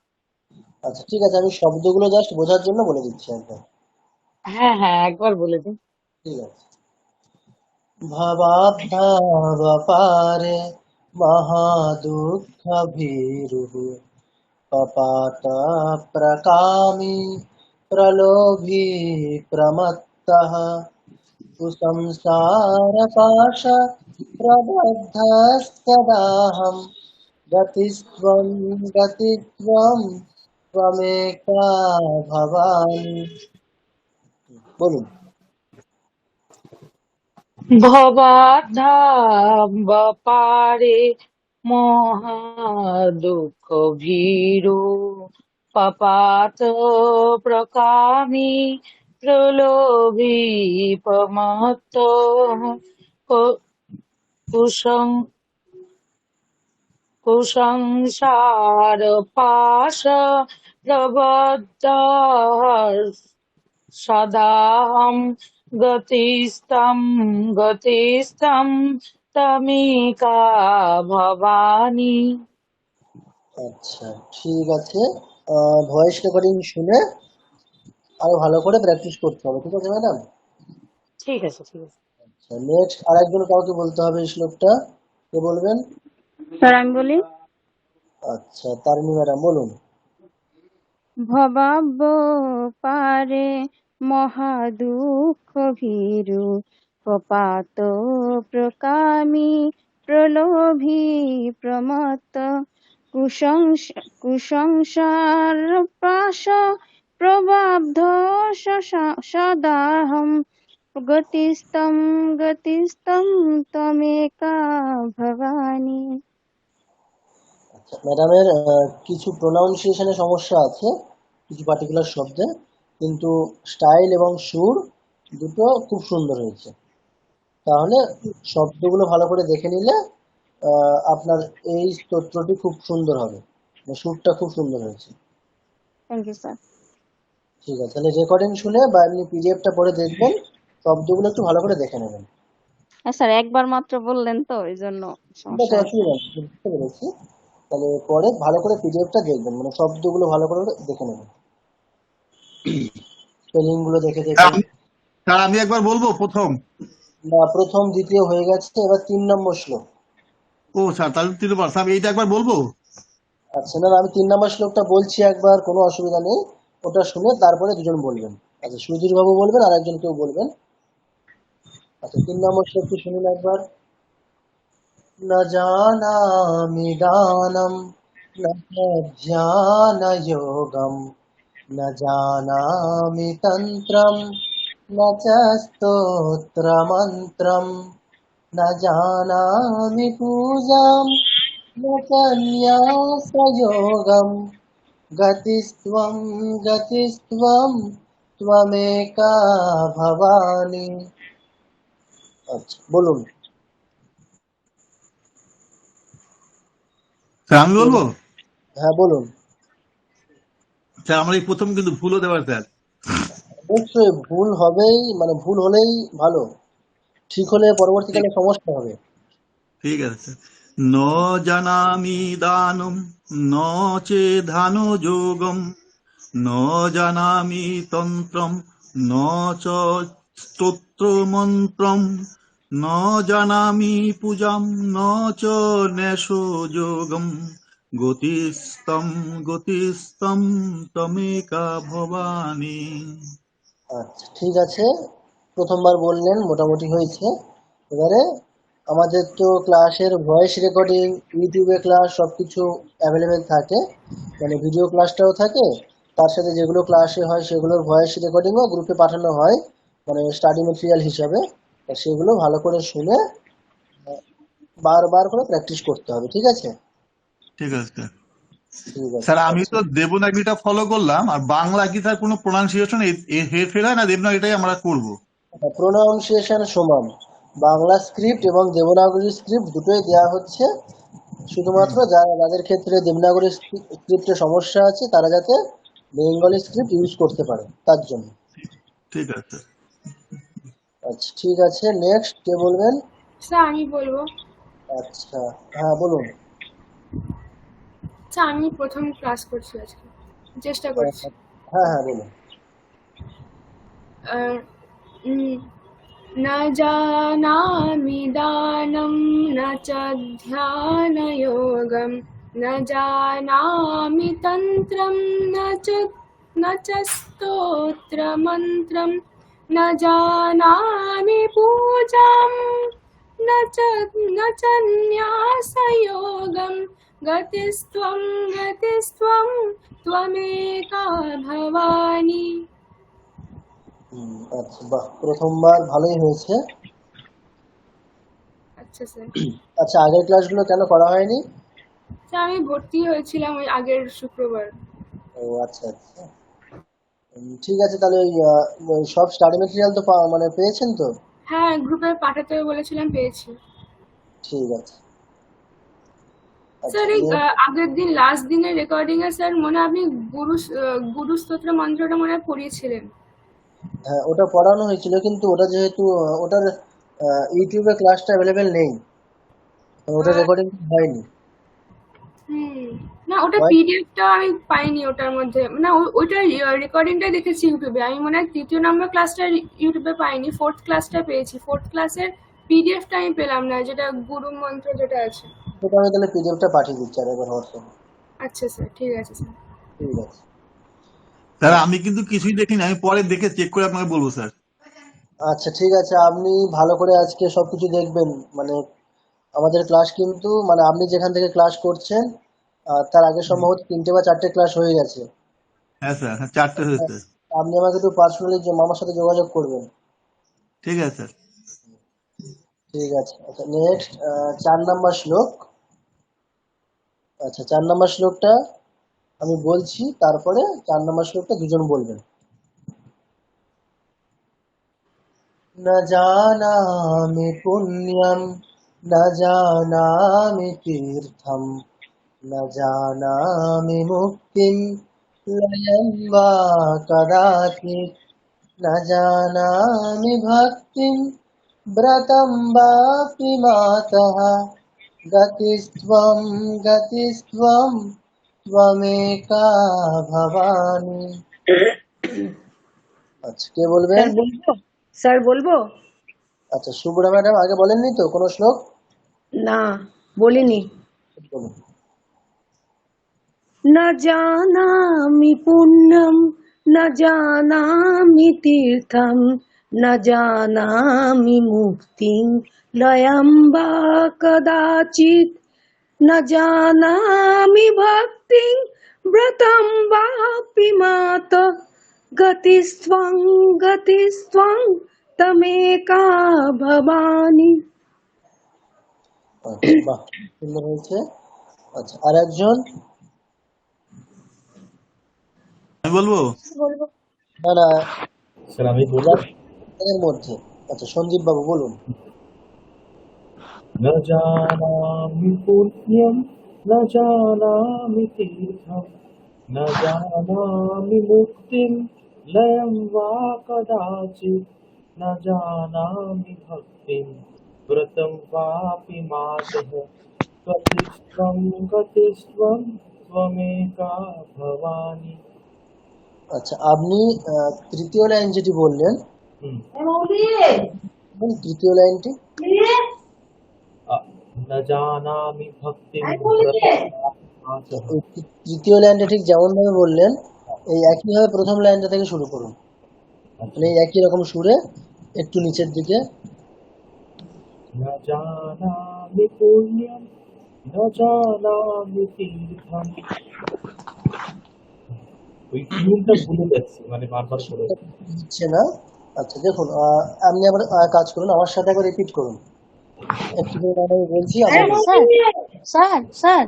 আচ্ছা ঠিক আছে, আমি শব্দগুলো জাস্ট বোঝার জন্য বলে দিচ্ছি একবার। হ্যাঁ হ্যাঁ, একবার বলে দিন। ঠিক আছে। ভবাব্ধাবপারে মহাদুঃখ ভীরুঃ পপাত প্রকামী প্রলোভী প্রমত্তঃ কুসংসার পাশ প্রবদ্ধস্তদাহম গতিস্ত্বং গতিত্বং ত্বমেকা ভবানি। বলুন। ভবাধাম্বপারে মহা দুঃখ ভীরু পাপাত প্রকামী প্রলোভী প্রমত্ত কুসং কুসংসার পাশ প্রবদ্ধ সদাহম গতিস্তম গতিস্তম তমিকা ভবানী। আচ্ছা ঠিক আছে, ভয়েস রেকর্ডিং শুনে আরো ভালো করে প্র্যাকটিস করতে হবে, ঠিক আছে ম্যাডাম? ঠিক আছে ঠিক আছে। আচ্ছা, নেক্সট আরেকজন কাউকে বলতে হবে এই শ্লোকটা, কে বলবেন? স্যার আমি বলি, আচ্ছা, তারিণী ম্যাডাম বলুন। ভবাব্য পারে মহাদুঃখ ভীরু প্রপাত প্রকামী প্রলোভী প্রমত্ত কুসংসার পাশ প্রবাব্ধ সদাহম গতিস্তম গতিস্তম ত্বমেকা ভবানী। আচ্ছা, ম্যাডামের কিছু প্রোনাউন্সিয়েশনে সমস্যা আছে কিছু পার্টিকুলার শব্দে, কিন্তু স্টাইল এবং সুর দুটো খুব সুন্দর হয়েছে। তাহলে শব্দগুলো ভালো করে দেখে নিলে আপনার এই স্তোত্রটি খুব সুন্দর হবে, মানে সুরটা খুব সুন্দর হয়েছে। Thank you sir. ঠিক আছে, তাহলে রেকর্ডিং শুনে বা এমনি পিডিএফটা পড়ে দেখবেন, শব্দগুলো একটু ভালো করে দেখে নেবেন। হ্যাঁ স্যার, একবার মাত্র বললেন তো এই জন্য ঠিক সমস্যা আছে, হচ্ছে। অসুবিধা নেই, বুঝতে পেরেছি। তাহলে পরে ভালো করে পিডিএফটা দেখবেন, মানে শব্দগুলো ভালো করে দেখে নেবেন, স্পেলিং গুলো দেখে দেখে। স্যার আমি একবার বলবো প্রথম? না, প্রথম দ্বিতীয় হয়ে গেছে, এবার 3 নম্বর শ্লোক। ও স্যার, তাহলে 3 নম্বর, স্যার আমি এইটা একবার বলবো? আচ্ছা না না, আমি 3 নম্বর শ্লোকটা বলছি একবার, কোনো অসুবিধা নেই, ওটা শুনে তারপরে দুজন বলবেন। আচ্ছা, সুধীর বাবু বলবেন আর একজন কেউ বলবেন। আচ্ছা, 3 নম্বর শ্লোকটি শুনুন একবার। न जानामि गानं न ध्यानयोगं न जानामि तन्त्रं न च स्तोत्रमन्त्रं न जानामि पूजां न च न्यासयोगं गतिस्त्वं त्वमेका भवानी। আচ্ছা বলুন। স্যার আমি বলবো? হ্যাঁ বলুন। স্যার আমার এই প্রথম কিন্তু ভুল হতে পারে স্যার। অবশ্যই ভুল হবেই, মানে ভুল হলেই ভালো, ঠিক হলে পরবর্তীকালে সমস্যা হবে। ঠিক আছে স্যার। ন জানামি দানম ন চেধান যোগম ন জানামি তন্ত্রম ন চ স্তোত্র মন্ত্রম ন জানামি পূজাম ন চ নেশো যোগম গতিস্তম তমেকা ভবানী। আচ্ছা ঠিক আছে, প্রথমবার বললেন, মোটামুটি হয়েছে। এবারে আমাদের তো ক্লাসের ভয়েস রেকর্ডিং, ইউটিউবে ক্লাস সবকিছু অ্যাভেলেবেল থাকে, মানে ভিডিও ক্লাসটাও থাকে, তার সাথে যেগুলো ক্লাসে হয় সেগুলোর ভয়েস রেকর্ডিংও গ্রুপে পাঠানো হয়, মানে স্টাডি মেটেরিয়াল হিসাবে। তা সেগুলো ভালো করে শুনে বারবার করে প্র্যাকটিস করতে হবে, ঠিক আছে? ঠিক আছে স্যার। ঠিক আছে। স্যার আমি আচ্ছা তো দেবনাগরীটা ফলো করলাম, আর বাংলা কি স্যার কোনো প্রোনাউন্সিয়েশন হেরফের হয় না? দেবনাগরীটাই আমরা করবো। প্রোনাউন্সিয়েশন সমান, বাংলা স্ক্রিপ্ট এবং দেবনাগরী স্ক্রিপ্ট দুটোই দেওয়া হচ্ছে। শুধুমাত্র যাদের ক্ষেত্রে দেবনাগরী স্ক্রিপ্টে সমস্যা আছে তারা যাতে বেঙ্গলি স্ক্রিপ্ট ইউজ করতে পারে তার জন্য। ঠিক আছে। আচ্ছা ঠিক আছে, নেক্সট কে বলবেন? স্যার আমি বলবো। আচ্ছা হ্যাঁ বলুন। স্যার আমি প্রথম ক্লাস করছি আজকে, চেষ্টা করছি। হ্যাঁ হ্যাঁ বলুন। न जानामि दानं न च ध्यानयोगं न जानामि तन्त्रं न च स्तोत्रमन्त्रं न जानामि पूजां न च न्यासयोगं गतिस्त्वं त्वमेका भवानी। আচ্ছা বাহ, প্রথমবার ভালোই হয়েছে। আচ্ছা স্যার। আচ্ছা আগের ক্লাসগুলো কেন করা হয়নি? স্যার আমি ভর্তি হয়েছিলাম ওই আগের শুক্রবার। ও আচ্ছা আচ্ছা, ঠিক আছে তাহলে ওই সব স্টাডি মেটেরিয়াল তো মানে পেয়েছেন তো? হ্যাঁ গ্রুপে পাঠাতে বলেছিলাম, পেয়েছি। ঠিক আছে। স্যার এই আগের দিন লাস্ট দিনের রেকর্ডিং এ স্যার মনে হয় আপনি গুরু স্তোত্র মন্ত্রটা মনে হয় পড়িয়েছিলেন। হ্যাঁ ওটা পড়ানো হয়েছিল, কিন্তু ওটা যেহেতু ওটার ইউটিউবে ক্লাসটা অ্যাভেলেবেল নেই, ওটা রেকর্ডিং হয়নি। না ওটা পিডিএফটা আমি পাইনি ওটার মধ্যে, না ওইটা রেকর্ডিংটা দেখেছি ইউটিউবে। আমি মনে হয় 3য় নম্বর ক্লাসটা ইউটিউবে পাইনি, 4th ক্লাসটা পেয়েছি। 4th ক্লাসের পিডিএফটা আমি পেলাম না, যেটা গুরু মন্ত্র যেটা আছে। ওটা আমি তাহলে পিডিএফটা পাঠিয়ে দিচ্ছি আর একবার হোয়াটসঅ্যাপে। আচ্ছা স্যার ঠিক আছে স্যার। ঠিক আছে। স্যার আমি কিন্তু কিছুই দেখিনি, আমি পরে দেখে চেক করে আপনাকে বলবো স্যার। আচ্ছা ঠিক আছে, আপনি ভালো করে আজকে সবকিছু দেখবেন, মানে আমাদের ক্লাস কিন্তু, মানে আপনি যেখান থেকে ক্লাস করছেন তার আগে সম্ভবত 3টে বা 4টে ক্লাস হয়ে গেছে। হ্যাঁ স্যার, হ্যাঁ 4টে হয়েছে। আপনি আমাকে একটু পার্সোনালি মামার সাথে যোগাযোগ করবেন। ঠিক আছে স্যার। ঠিক আছে। আচ্ছা নেক্সট 4 নাম্বার শ্লোক। আচ্ছা 4 নাম্বার শ্লোকটা আমি বলছি, তারপরে 4 নাম্বার শ্লোকটা দুজন বলবেন। न जानामि पुण्यं न जानामि तीर्थं न जानामि मुक्तिं लयं वा कदाचित् न जानामि भक्तिं व्रतं वापि मातः गतिस्त्वं त्वमेका भवानी। আচ্ছা কে বলবেন? স্যার বলবো? আচ্ছা শুভ্রা ম্যাডাম আগে বলেননি তো কোনো শ্লোক? না বলিনি। বলুন। न जानामि पुण्यं न जानामि तीर्थं न जानामि मुक्तिं लयं वा कदाचित् न जानामि भक्तिं व्रतं वापि मातः गतिस्त्वं तमेका भवानी। আচ্ছা বাহ, সুন্দর হয়েছে। আচ্ছা আর একজন? আমি বলবো? না না, স্যার আমি বলবো এর মধ্যে। আচ্ছা, সঞ্জীব বাবু বলুন। न जानामि पुण्यं न जानामि तीर्थं न जानामि मुक्तिं लयं वा कदाचित् न जानामि भक्तिं व्रतं वापि मातः गतिस्त्वं त्वमेका भवानि। আচ্ছা, আপনি তৃতীয় লাইন যেটি বললেন, হুম। তৃতীয় লাইনটি न जानामि भक्तिं व्रतं वापि मातः। এই তৃতীয় লাইনটা ঠিক যেমন ভাবে বললেন, এই একইভাবে প্রথম লাইনটা থেকে শুরু করুন। মানে এই একই রকম সুরে একটু নিচের দিকে। न जानामि पुण्यं न जानामि तीर्थं। ওই টিউনটা ভুলে যাচ্ছি, মানে বারবার করে। হচ্ছে না। আচ্ছা দেখুন, আপনি আবার কাজ করুন, আমার সাথে একবার রিপিট করুন। একটু করে আমি বলছি, আবার বলুন। স্যার স্যার স্যার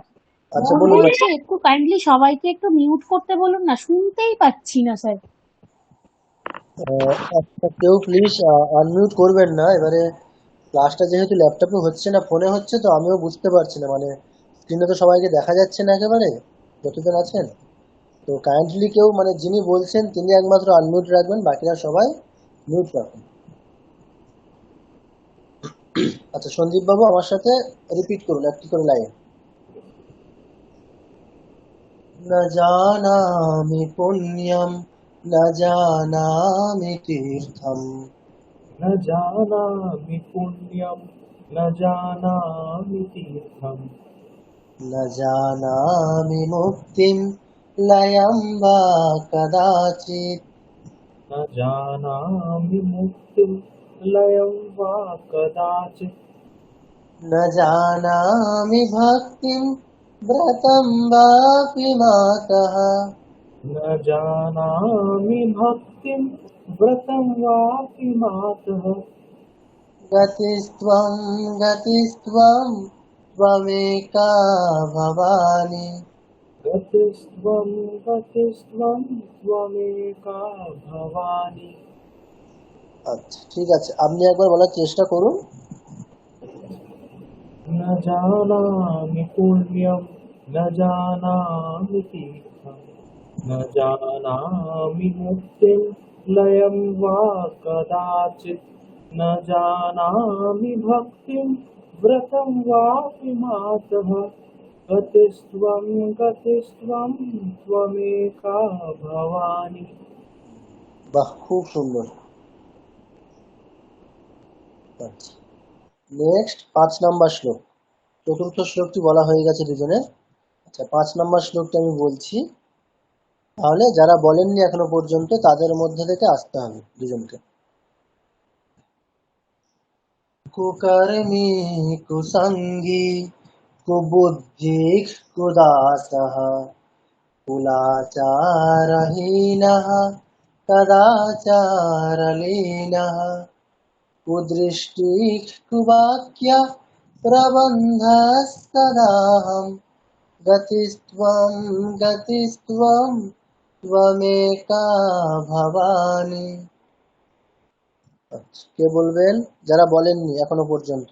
আচ্ছা বোন বলুন। বলছে একটু কাইন্ডলি সবাইকে একটু মিউট করতে বলুন না, শুনতেই পাচ্ছি না স্যার। আচ্ছা, কেউ প্লিজ আনমিউট করবেন না। এবারে ক্লাসটা যেহেতু ল্যাপটপে হচ্ছে না, ফোনে হচ্ছে, তো আমিও বুঝতে পারছি না, মানে স্ক্রিনে তো সবাইকে দেখা যাচ্ছে না একেবারে, যতজন আছেন। তো কাইন্ডলি কেউ, মানে যিনি বলছেন তিনি একমাত্র আনমিউট রাখবেন, বাকিরা সবাই মিউট রাখুন। আচ্ছা, সন্দীপ বাবু আমার সাথে রিপিট করুন একটি করে লাইন। না জানামি পুণ্যম না জানামি তীর্থম न जानामि पुण्यं न जानामि तीर्थं না জানামি মুক্তিম লয়ম বা কদাচিৎ न जानामि मुक्तिं लयं वा कदाचित् না জানামি ভক্তিম ব্রতম বাপি মাতঃ न जानामि भक्तिं व्रतं वापि मातः গতিস্ত্বং গতিস্ত্বং ত্বমেকা ভবানি। गतिस्त्वं त्वमेका भवानि। আচ্ছা ঠিক আছে, আপনি একবার বলার চেষ্টা করুন। न जानामि पुण्यं न जानामि तीर्थं न जानामि मुक्तिं लयं वा कदाचित् न जानामि भक्तिं व्रतं वापि मातः गतिस्त्वं त्वमेका भवानि। বাহ, খুব সুন্দর। আচ্ছা, নেক্সট 5 নাম্বার শ্লোক। চতুর্থ শ্লোকটি বলা হয়ে গেছে দুজনের। আচ্ছা, 5 নাম্বার শ্লোকটা আমি বলছি, তাহলে যারা বলেননি এখনো পর্যন্ত তাদের মধ্যে থেকে আসতে হবে দুজনকে। কুকর্মী কুসঙ্গী কুবুদ্ধিক কুদাসঃ কুলাচারহীনঃ কদাচারলীনঃ কুদৃষ্টিক কুবাক্য প্রবন্ধস্তদাহম গতিস্ত্বং ত্বমেকা ভবানি। আচ্ছা, কে বলবেন যারা বলেননি এখনো পর্যন্ত?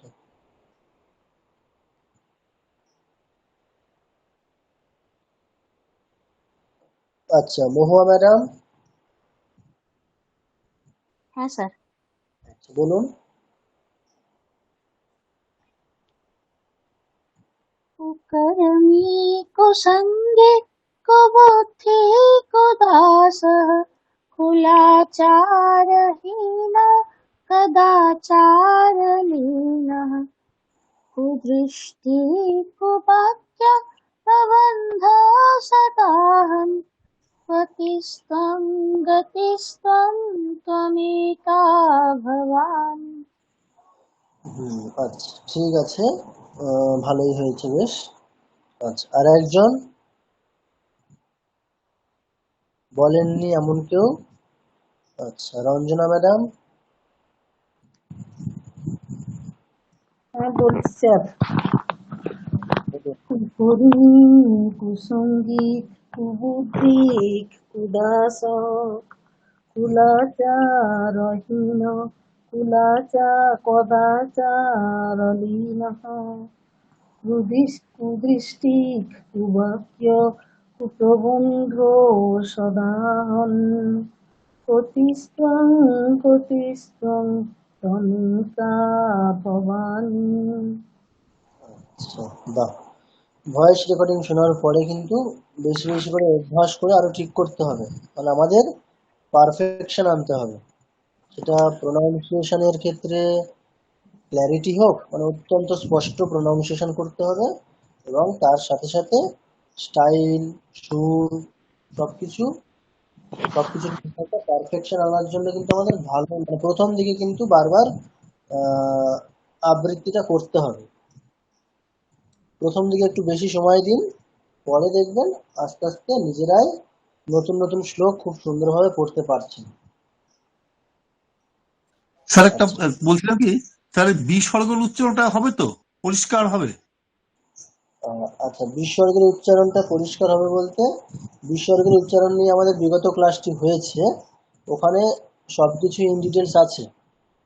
আচ্ছা, মহুয়া ম্যাডাম হ্যাঁ স্যার। বলুন। কুকর্মী কুসঙ্গে কুবুদ্ধি কুদাসঃ কুলাচারহীন কদাচারলীনঃ কুদৃষ্টি কুবাক্য প্রবন্ধ সদাহং গতিস্ত্বং ত্বমেকা ভবানি। আচ্ছা ঠিক আছে, ভালোই হয়েছে বেশ। আচ্ছা, আর একজন বলেননি এমন কেউ? আচ্ছা, রঞ্জনা ম্যাডাম। হ্যাঁ বলছি স্যার। কুকর্মী কুসঙ্গী কুবুদ্ধিক কুদাসঃ কুলাচারহীন কদাচারলীনঃ কুদৃষ্টি কুবাক্য কুপ্রবন্ধো সদাহন কতিস্ত্বং তনুকা ভবানী। আচ্ছা, বাহ। ভয়েস রেকর্ডিং শোনার পরে কিন্তু বেশি বেশি করে অভ্যাস করে আরো ঠিক করতে হবে, মানে আমাদের পারফেকশন আনতে হবে। সেটা প্রোনাউন্সিয়েশনের ক্ষেত্রে ক্ল্যারিটি হোক, মানে অত্যন্ত স্পষ্ট প্রোনাউন্সিয়েশন করতে হবে, এবং তার সাথে সাথে স্টাইল, সুর, সবকিছু সবকিছুর একটা পারফেকশন আনার জন্য কিন্তু আমাদের ভালো, মানে প্রথম দিকে কিন্তু বারবার আবৃত্তিটা করতে হবে। প্রথম দিকে একটু বেশি সময় দিন, পরে দেখবেন আস্তে আস্তে নিজেরাই নতুন নতুন শ্লোক খুব সুন্দরভাবে পড়তে পারছেন। স্যার একটা বলছিলাম কি, স্যার বিসর্গের উচ্চারণটা হবে তো পরিষ্কার হবে? আচ্ছা, বিসর্গের উচ্চারণটা পরিষ্কার হবে বলতে, বিসর্গের উচ্চারণ নিয়ে আমাদের বিগত ক্লাসটি হয়েছে, ওখানে সবকিছু ইন ডিটেলস আছে।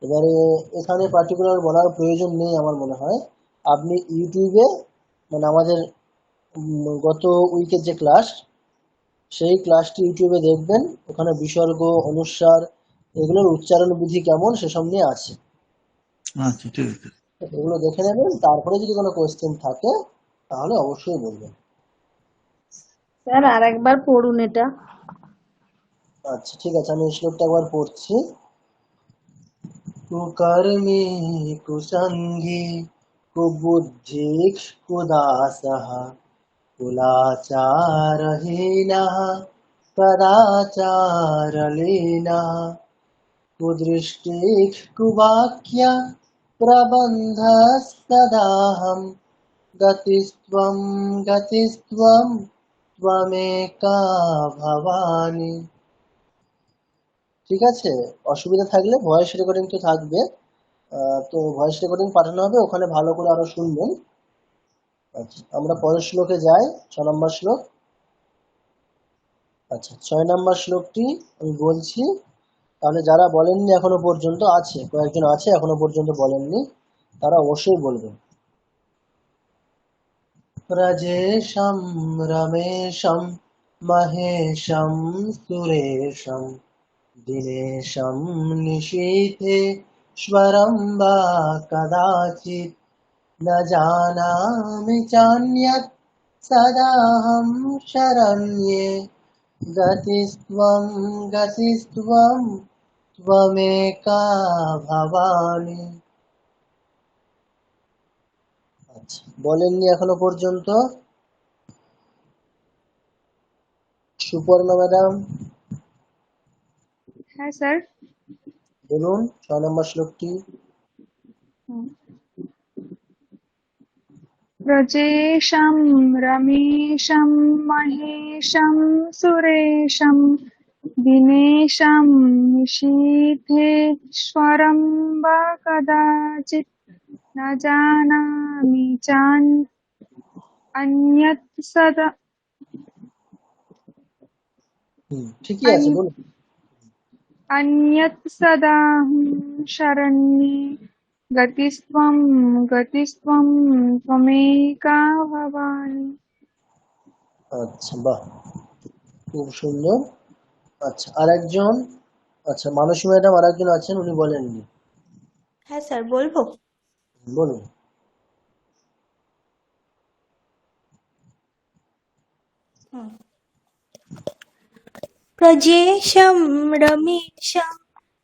এবারে এখানে পার্টিকুলার বলার প্রয়োজন নেই আমার মনে হয়। আপনি ইউটিউবে, মানে আমাদের গত উইকের যে ক্লাস, সেই ক্লাসটি ইউটিউবে দেখবেন, ওখানে বিসর্গ, অনুস্বার, এগুলোর উচ্চারণ বিধি কেমন সেসব নিয়ে আছে। আচ্ছা, ঠিক আছে। এগুলো দেখে নেবেন, তারপরে যদি কোনো কোয়েশ্চেন থাকে তাহলে অবশ্যই বলবেন। স্যার আর একবার পড়ুন এটা। আচ্ছা, ঠিক আছে, আমি এই শ্লোকটা একবার পড়ছি। কুকর্মী কুসঙ্গী কুবুদ্ধিক কুদাসঃ কুলাচারহীনঃ কদাচারলীনঃ কুদৃষ্টিক কুবাক্য প্রবন্ধস্তদাহম গতিস্ত্বম ত্বমেকা ভবানী। ঠিক আছে, অসুবিধা থাকলে ভয়েস রেকর্ডিং তো থাকবে, তো ভয়েস রেকর্ডিং পাঠানো হবে, ওখানে ভালো করে আরো শুনবেন। আচ্ছা, আমরা পরের শ্লোকে যাই, 6 নম্বর শ্লোক। আচ্ছা, 6 নম্বর শ্লোকটি আমি বলছি, তাহলে যারা বলেননি এখনো পর্যন্ত, আছে কয়েকজন আছে এখনো পর্যন্ত বলেননি, তারা অবশ্যই বলবেন। রাজেশম রমেশম মহেশম সুরেশম দিনেশম নিশীথে স্বরম বা কদাচিৎ ন জানামি চান্যৎ সদাহম শরণ্যে গতিস্ত্বম ত্বমেকা ভবানী। আচ্ছা, বলেননি এখনো পর্যন্ত? সুপর্ণা ম্যাডাম হ্যাঁ স্যার। বলুন 6 নম্বর শ্লোকটি। ব্রজেশম রমেশম মহেশম সুরেশম দিনেশম নিশীথেশ্বরম বা কদাচিৎ ন জানামি চান্যৎ সদা ঠিকই আছে, বলুন। अन्यत् सदाहं शरण्ये गतिस्त्वं त्वमेका भवानी। আচ্ছা, বাহ, খুব সুন্দর। আচ্ছা, আরেকজন, আচ্ছা মানসী ম্যাডাম আরেকজন আছেন, উনি বলেননি। হ্যাঁ স্যার, বলবো? বলুন। প্রজেশম রমেশম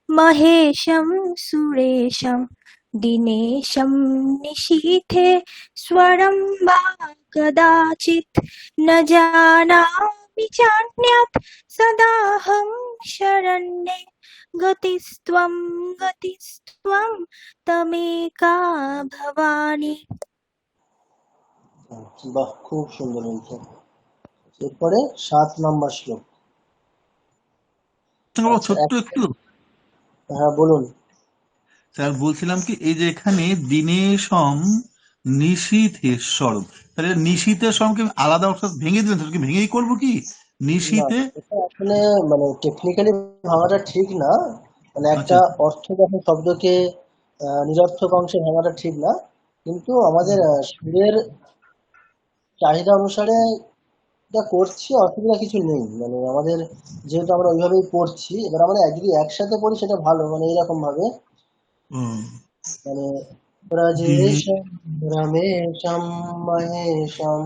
মহেশম সুরেশম দিনেশম নিশীথে স্বরম বা কদাচিৎ ন জানামি চান্যৎ সদাহং শরণ্যে গতিস্ত্বম তমেকা ভবানী। বাহ, খুব সুন্দর হয়েছে। এরপরে 7 নম্বর শ্লোক। ছোট্ট একটু হ্যাঁ, বলুন। স্যার বলছিলাম কি, এই যে এখানে দিনেশম নিশীথেশ্বরম, তাহলে নিশীথেশ্বরমকে আলাদা অর্থাৎ ভেঙে দিলেন, তাহলে কি ভেঙেই করবো কি, না, নিশীথে এটা আসলে মানে টেকনিক্যালি ভাঙাটা ঠিক না, মানে একটা আচ্ছা অর্থবহ শব্দকে নিরর্থক অংশে ভাঙাটা ঠিক না, কিন্তু আমাদের সুরের চাহিদা অনুসারে এটা করছি, অসুবিধা কিছু নেই। মানে আমাদের যেহেতু আমরা ওইভাবেই পড়ছি, এবার আমরা যদি একসাথে পড়ি সেটা ভালো, মানে এরকম ভাবে হুম মানে জি ব্রজেশম রমেশম মহেশম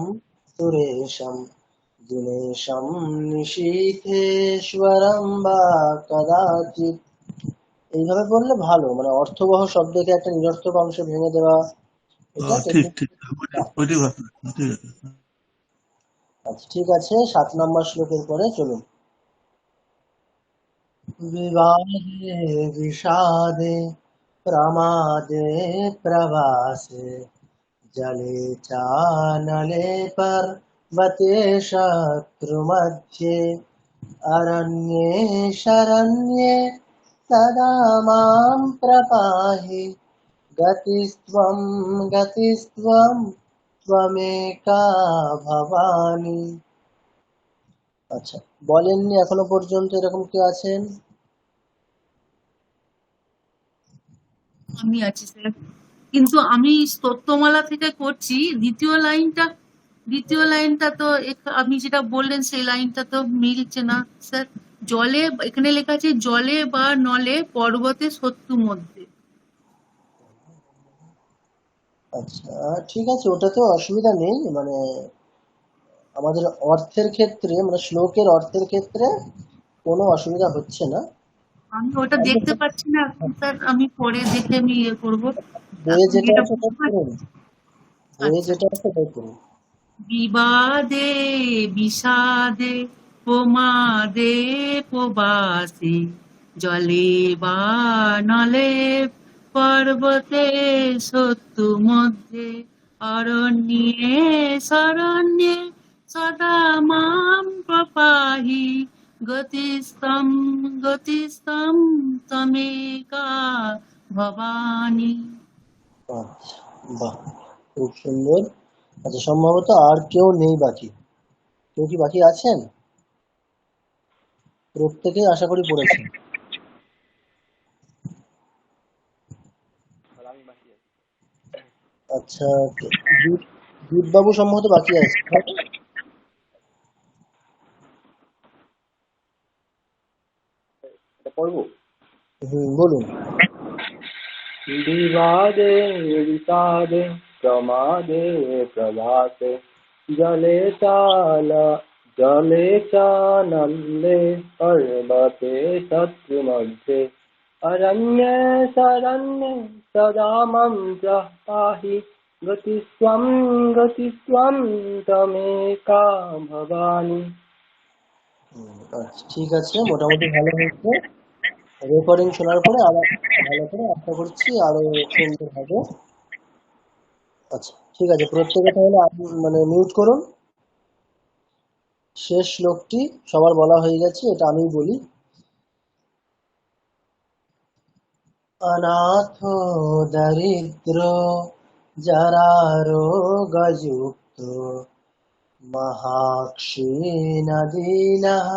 সুরেশম দিনেশম নিশীথেশ্বরম বা কদাচিৎ, এইভাবে পড়লে ভালো, মানে অর্থবহ শব্দকে একটা নিরর্থক অংশে ভেঙে দেওয়া, এটা ঠিক টেকনিক। ঠিক ওইটাই ভালো ঠিক আছে আচ্ছা ঠিক আছে, 7 নম্বর শ্লোকের পরে চলুন। विवादे विषादे प्रमादे प्रवासे जले चानले पर्वते शत्रुमध्ये अरण्ये शरण्ये सदा मां प्रपाहि गतिस्त्वं त्वमेका भवानी। আচ্ছা, বলেননি এখনো পর্যন্ত এরকম কেউ আছেন? আমি আছি স্যার, কিন্তু আমি স্তোত্রমালা থেকে করছি। দ্বিতীয় লাইনটা তো আপনি যেটা বললেন সেই লাইনটা তো মিলছে না স্যার। জলে, এখানে লেখা আছে জলে বা নলে পর্বতে শত্রু মধ্যে। আচ্ছা ঠিক আছে, ওটাতে অসুবিধা নেই, মানে আমাদের অর্থের ক্ষেত্রে, মানে শ্লোকের অর্থের ক্ষেত্রে কোনো অসুবিধা হচ্ছে না। আমি ওটা দেখতে পাচ্ছি না এখন স্যার, আমি পরে দেখে আমি ইয়ে করবো। বইয়ে এখন যেটা যেটা আছে তাই করুন, বইয়ে আচ্ছা, যেটা আছে তাই করুন। বিবাদে বিষাদে প্রমাদে প্রবাসে জলে বা নলে পর্বতে শত্রু মধ্যে অরণ্যে শরণ্যে সদা মাম প্রপাহি গতিস্তম তমেকা ভবানী। আচ্ছা, বাহ, খুব সুন্দর। আচ্ছা, সম্ভবত আর কেউ নেই বাকি। কেউ কি বাকি আছেন? প্রত্যেকেই আশা করি পড়েছেন। আচ্ছা, বাবু সম্ভবত বাকি আছে। পড়বো। বলুন। विवादे विषादे प्रमादे प्रभाते जले चानले पर्वते शत्रुमध्ये अरण्ये शरण्ये सदा मम पाहि गतिस्त्वं तमेका भवानी। আচ্ছা ঠিক আছে, মোটামুটি ভালো হয়েছে। রেকর্ডিং শোনার পরে আবার ভালো করে আশা করছি আরো সুন্দর হবে। আচ্ছা ঠিক আছে, প্রত্যেকে তাহলে মানে মিউট করুন। শেষ শ্লোকটি সবার বলা হয়ে গেছে, এটা আমি বলি। অনাথ দরিদ্র জরারোগযুক্ত মহাক্ষীণ দীনঃ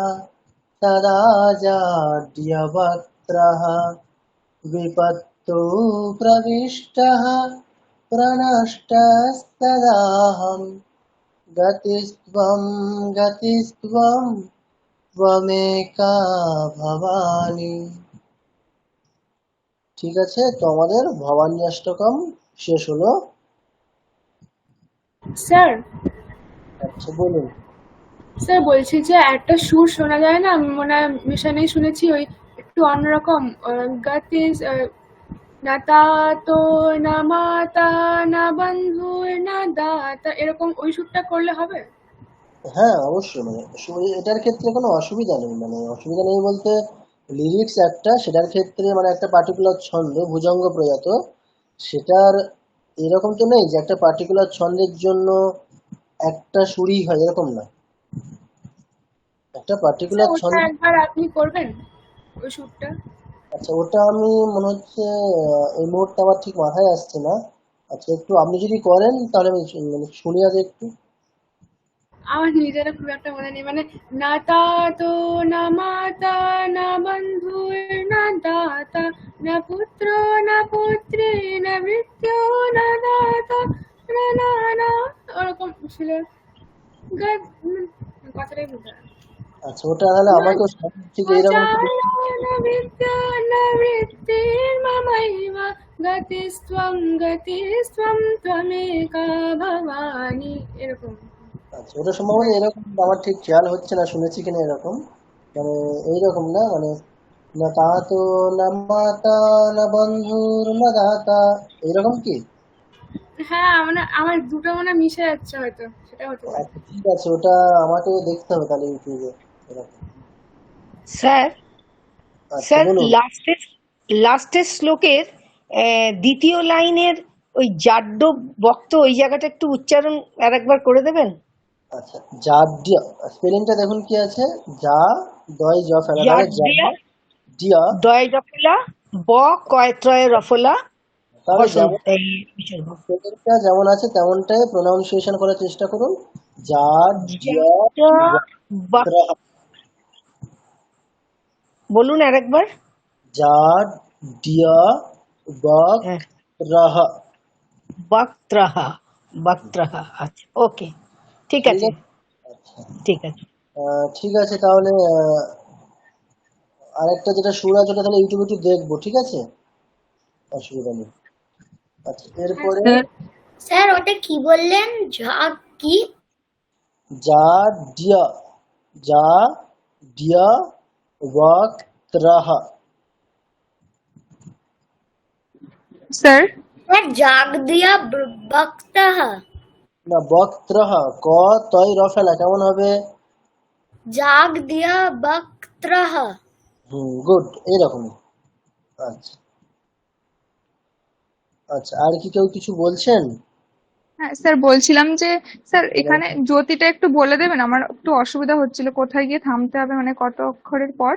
সদা জাড্যবক্ত্রঃ বিপত্তু প্রবিষ্টঃ প্রনষ্টস্তদাহং গতিস্ত্বং ত্বমেকা ভবানী। ঠিক আছে, তো আমাদের ভবানী অষ্টকম শেষ হলো। স্যার আচ্ছা বলুন। স্যার বলছি যে একটা সুর শোনা যায় না, আমি মনে হয় মিশনেই শুনেছি, ওই একটু অন্যরকম গাতে না তা তো না মাতা না বন্ধু না দাতা, এরকম ওই সুরটা করলে হবে? হ্যাঁ অবশ্যই, মানে এটার ক্ষেত্রে কোনো অসুবিধা নেই, মানে অসুবিধা নেই বলতে লিরিক্স একটা, সেটার ক্ষেত্রে মানে একটা পার্টিকুলার ছন্দ ভুজঙ্গ প্রয়াত, সেটার এরকম তো নেই যে একটা পার্টিকুলার ছন্দের জন্য একটা সুরই হয়, এরকম না। একটা স্যার পার্টিকুলার ওটা ছন্দ। একবার আপনি করবেন ওই সুরটা? আচ্ছা, ওটা আমি মনে হচ্ছে এই মুহূর্তে আমার ঠিক মাথায় আসছে না। আচ্ছা, একটু আপনি যদি করেন তাহলে আমি মানে শুনি আগে একটু। আমার নিজেরও খুব একটা মনে নেই, মানে না তাতো না মাতা না বন্ধুর না দাতা না পুত্র না পুত্রী না মৃত্য না দাতা না না না ওরকম ছিল। কথাটাই বুঝতে পারলাম। আচ্ছা, ওটা তাহলে আমাকেও ঠিক এইরকম একটু न विद्या न वृत्तिर्ममैव गतिस्त्वं त्वमेका भवानी, এরকম। আচ্ছা, ওটা সম্ভবত এরকম, আমার ঠিক খেয়াল হচ্ছে না শুনেছি কিনা এরকম, মানে এইরকম না, মানে না তাতো না মাতা না বন্ধুর না দাতা, এইরকম কি? হ্যাঁ মানে আমার দুটো মনে মিশে যাচ্ছে হয়তো, সেটা হতে পারে। আচ্ছা, ঠিক আছে, ওটা আমাকেও দেখতে হবে তাহলে ইউটিউবে এরকম। স্যার আচ্ছা, স্যার বলুন। লাস্টের শ্লোকের দ্বিতীয় লাইনের ওই জাড্য বক্ত ওই জায়গাটা একটু উচ্চারণ আর একবার করে দেবেন? আচ্ছা, জাড্য স্পেলিংটা দেখুন কি আছে, যা দয় জ ফেলা তাহলে জাড্য ডিয়া, দয় রফলা ব কয় ত্রয় রফলা তাহলে হসন যেমন এই বিসর্গ। স্পেলিংটা যেমন আছে তেমনটাই প্রোনাউন্সিয়েশন করার চেষ্টা করুন। জাড্য জাড্য বলুন আরেকবার। জাড্য বক হ্যাঁ, রহ। বক্ত্রাহা বক্ত্রাহা। আচ্ছা, ওকে, ঠিক আছে ঠিক আছে। ঠিক আছে, তাহলে আরেকটা যেটা সুর আছে ওটা তাহলে ইউটিউবে একটু দেখবো, ঠিক আছে, অসুবিধা নেই। আচ্ছা, এরপরে স্যার স্যার ওটা কি বললেন? ঝাগ কি? জাড্য জাড্য বক রহ। স্যার স্যার জাগ দিয়া বক্তাহ, না, বক্ত্রহ ক তয় র ফেলা কেমন হবে? জাগ দিয়া বক্ত্রহ। গুড, এইরকমই। আচ্ছা আচ্ছা, আর কি কেউ কিছু বলছেন? হ্যাঁ স্যার, বলছিলাম যে স্যার এখানে জ্যোতিটা একটু বলে দেবেন, আমার একটু অসুবিধা হচ্ছিল কোথায় গিয়ে থামতে হবে, মানে কত অক্ষরের পর।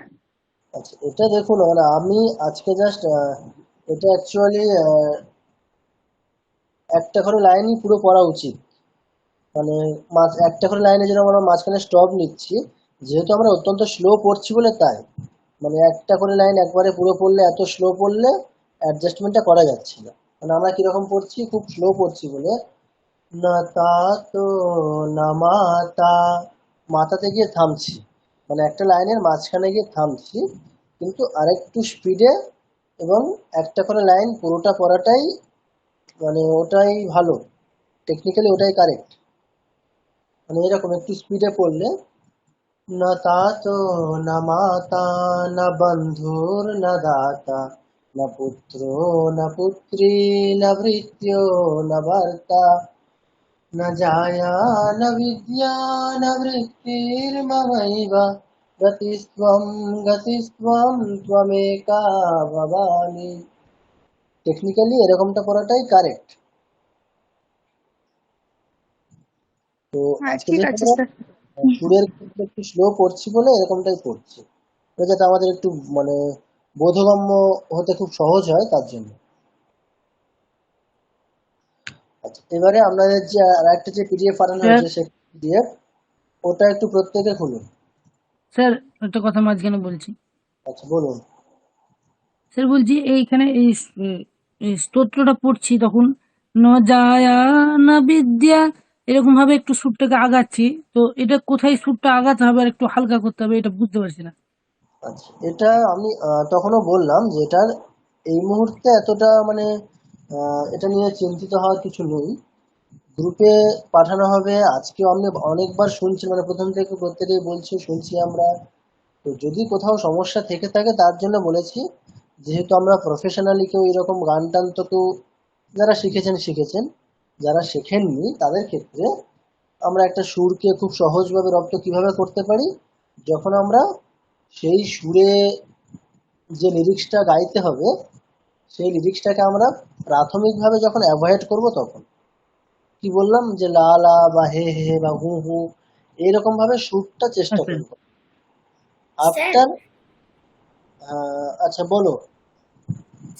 আচ্ছা, এটা দেখুন, মানে আমি আজকে জাস্ট এটা অ্যাকচুয়ালি একটা করে লাইনই পুরো পড়া উচিত, মানে একটা করে লাইনে যেন আমরা মাঝখানে স্টপ নিচ্ছি, যেহেতু আমরা অত্যন্ত স্লো পড়ছি বলে তাই, মানে একটা করে লাইন একবারে পুরো পড়লে, এত স্লো পড়লে অ্যাডজাস্টমেন্টটা করা যাচ্ছে না, মানে আমরা কিরকম পড়ছি, খুব স্লো পড়ছি বলে না তা তো না মাতা, মাথাতে গিয়ে থামছি, মানে একটা লাইনের মাঝখানে গিয়ে থামছি, কিন্তু আরেকটু স্পিডে এবং একটা করে লাইন পুরোটা পড়াটাই মানে ওটাই ভালো, টেকনিক্যালি ওটাই কারেক্ট, মানে এরকম একটু স্পিডে পড়লে না তা তো না মাতা না বন্ধুর না দাতা না পুত্র না পুত্রী না ভৃত্য না ভর্তা না জায়া না বিদ্যা না বৃত্তির্মমৈব গতিস্ত্বম ত্বমেকা ভবানী। টেকনিক্যালি এরকমটা পড়াটাই কারেক্ট। তো হ্যাঁ আজকে ঠিক যেহেতু আছে আমরা স্যার। সুরের ক্ষেত্রে একটু স্লো পড়ছি বলে এরকমটাই পড়ছি, যাতে আমাদের একটু মানে বোধগম্য হতে খুব সহজ হয় তার জন্য। আচ্ছা, এবারে আপনাদের যে আরেকটা যে পিডিএফ পাঠানো স্যার হয়েছে সেই পিডিএফ, ওটা একটু প্রত্যেকে খুলুন। স্যার একটা কথা মাঝখানে বলছি। আচ্ছা, বলুন। স্যার বলছি এইখানে এই স্তোত্রটা পড়ছি তখন ন জায়া না বিদ্যা এরকম ভাবে একটু সুরটাকে আগাচ্ছি, তো এটা কোথায় সুরটা আগাতে হবে আর একটু হালকা করতে হবে এটা বুঝতে পারছি না। আচ্ছা, এটা আমি তখনও বললাম যে এটার এই মুহূর্তে এতটা মানে এটা নিয়ে চিন্তিত হওয়ার কিছু নেই, গ্রুপে পাঠানো হবে। আজকেও আমি অনেকবার শুনছি, মানে প্রথম থেকে প্রত্যেকেই বলছি, শুনছি আমরা। তো যদি কোথাও সমস্যা থেকে থাকে তার জন্য বলেছি, যেহেতু আমরা প্রফেশনালি কেউ এরকম গান টান তো কেউ যারা শিখেছেন, যারা শেখেননি তাদের ক্ষেত্রে আমরা একটা সুরকে খুব সহজভাবে রপ্ত কিভাবে করতে পারি, যখন আমরা সেই সুরে যে লিরিক্সটা গাইতে হবে সেই লিরিক্সটাকে আমরা প্রাথমিকভাবে যখন অ্যাভয়েড করব, তখন কি বললাম যে লা লা বা হে হে বা হু হু এরকম ভাবে সুরটা চেষ্টা স্যার করব আফটার। আচ্ছা, বলো।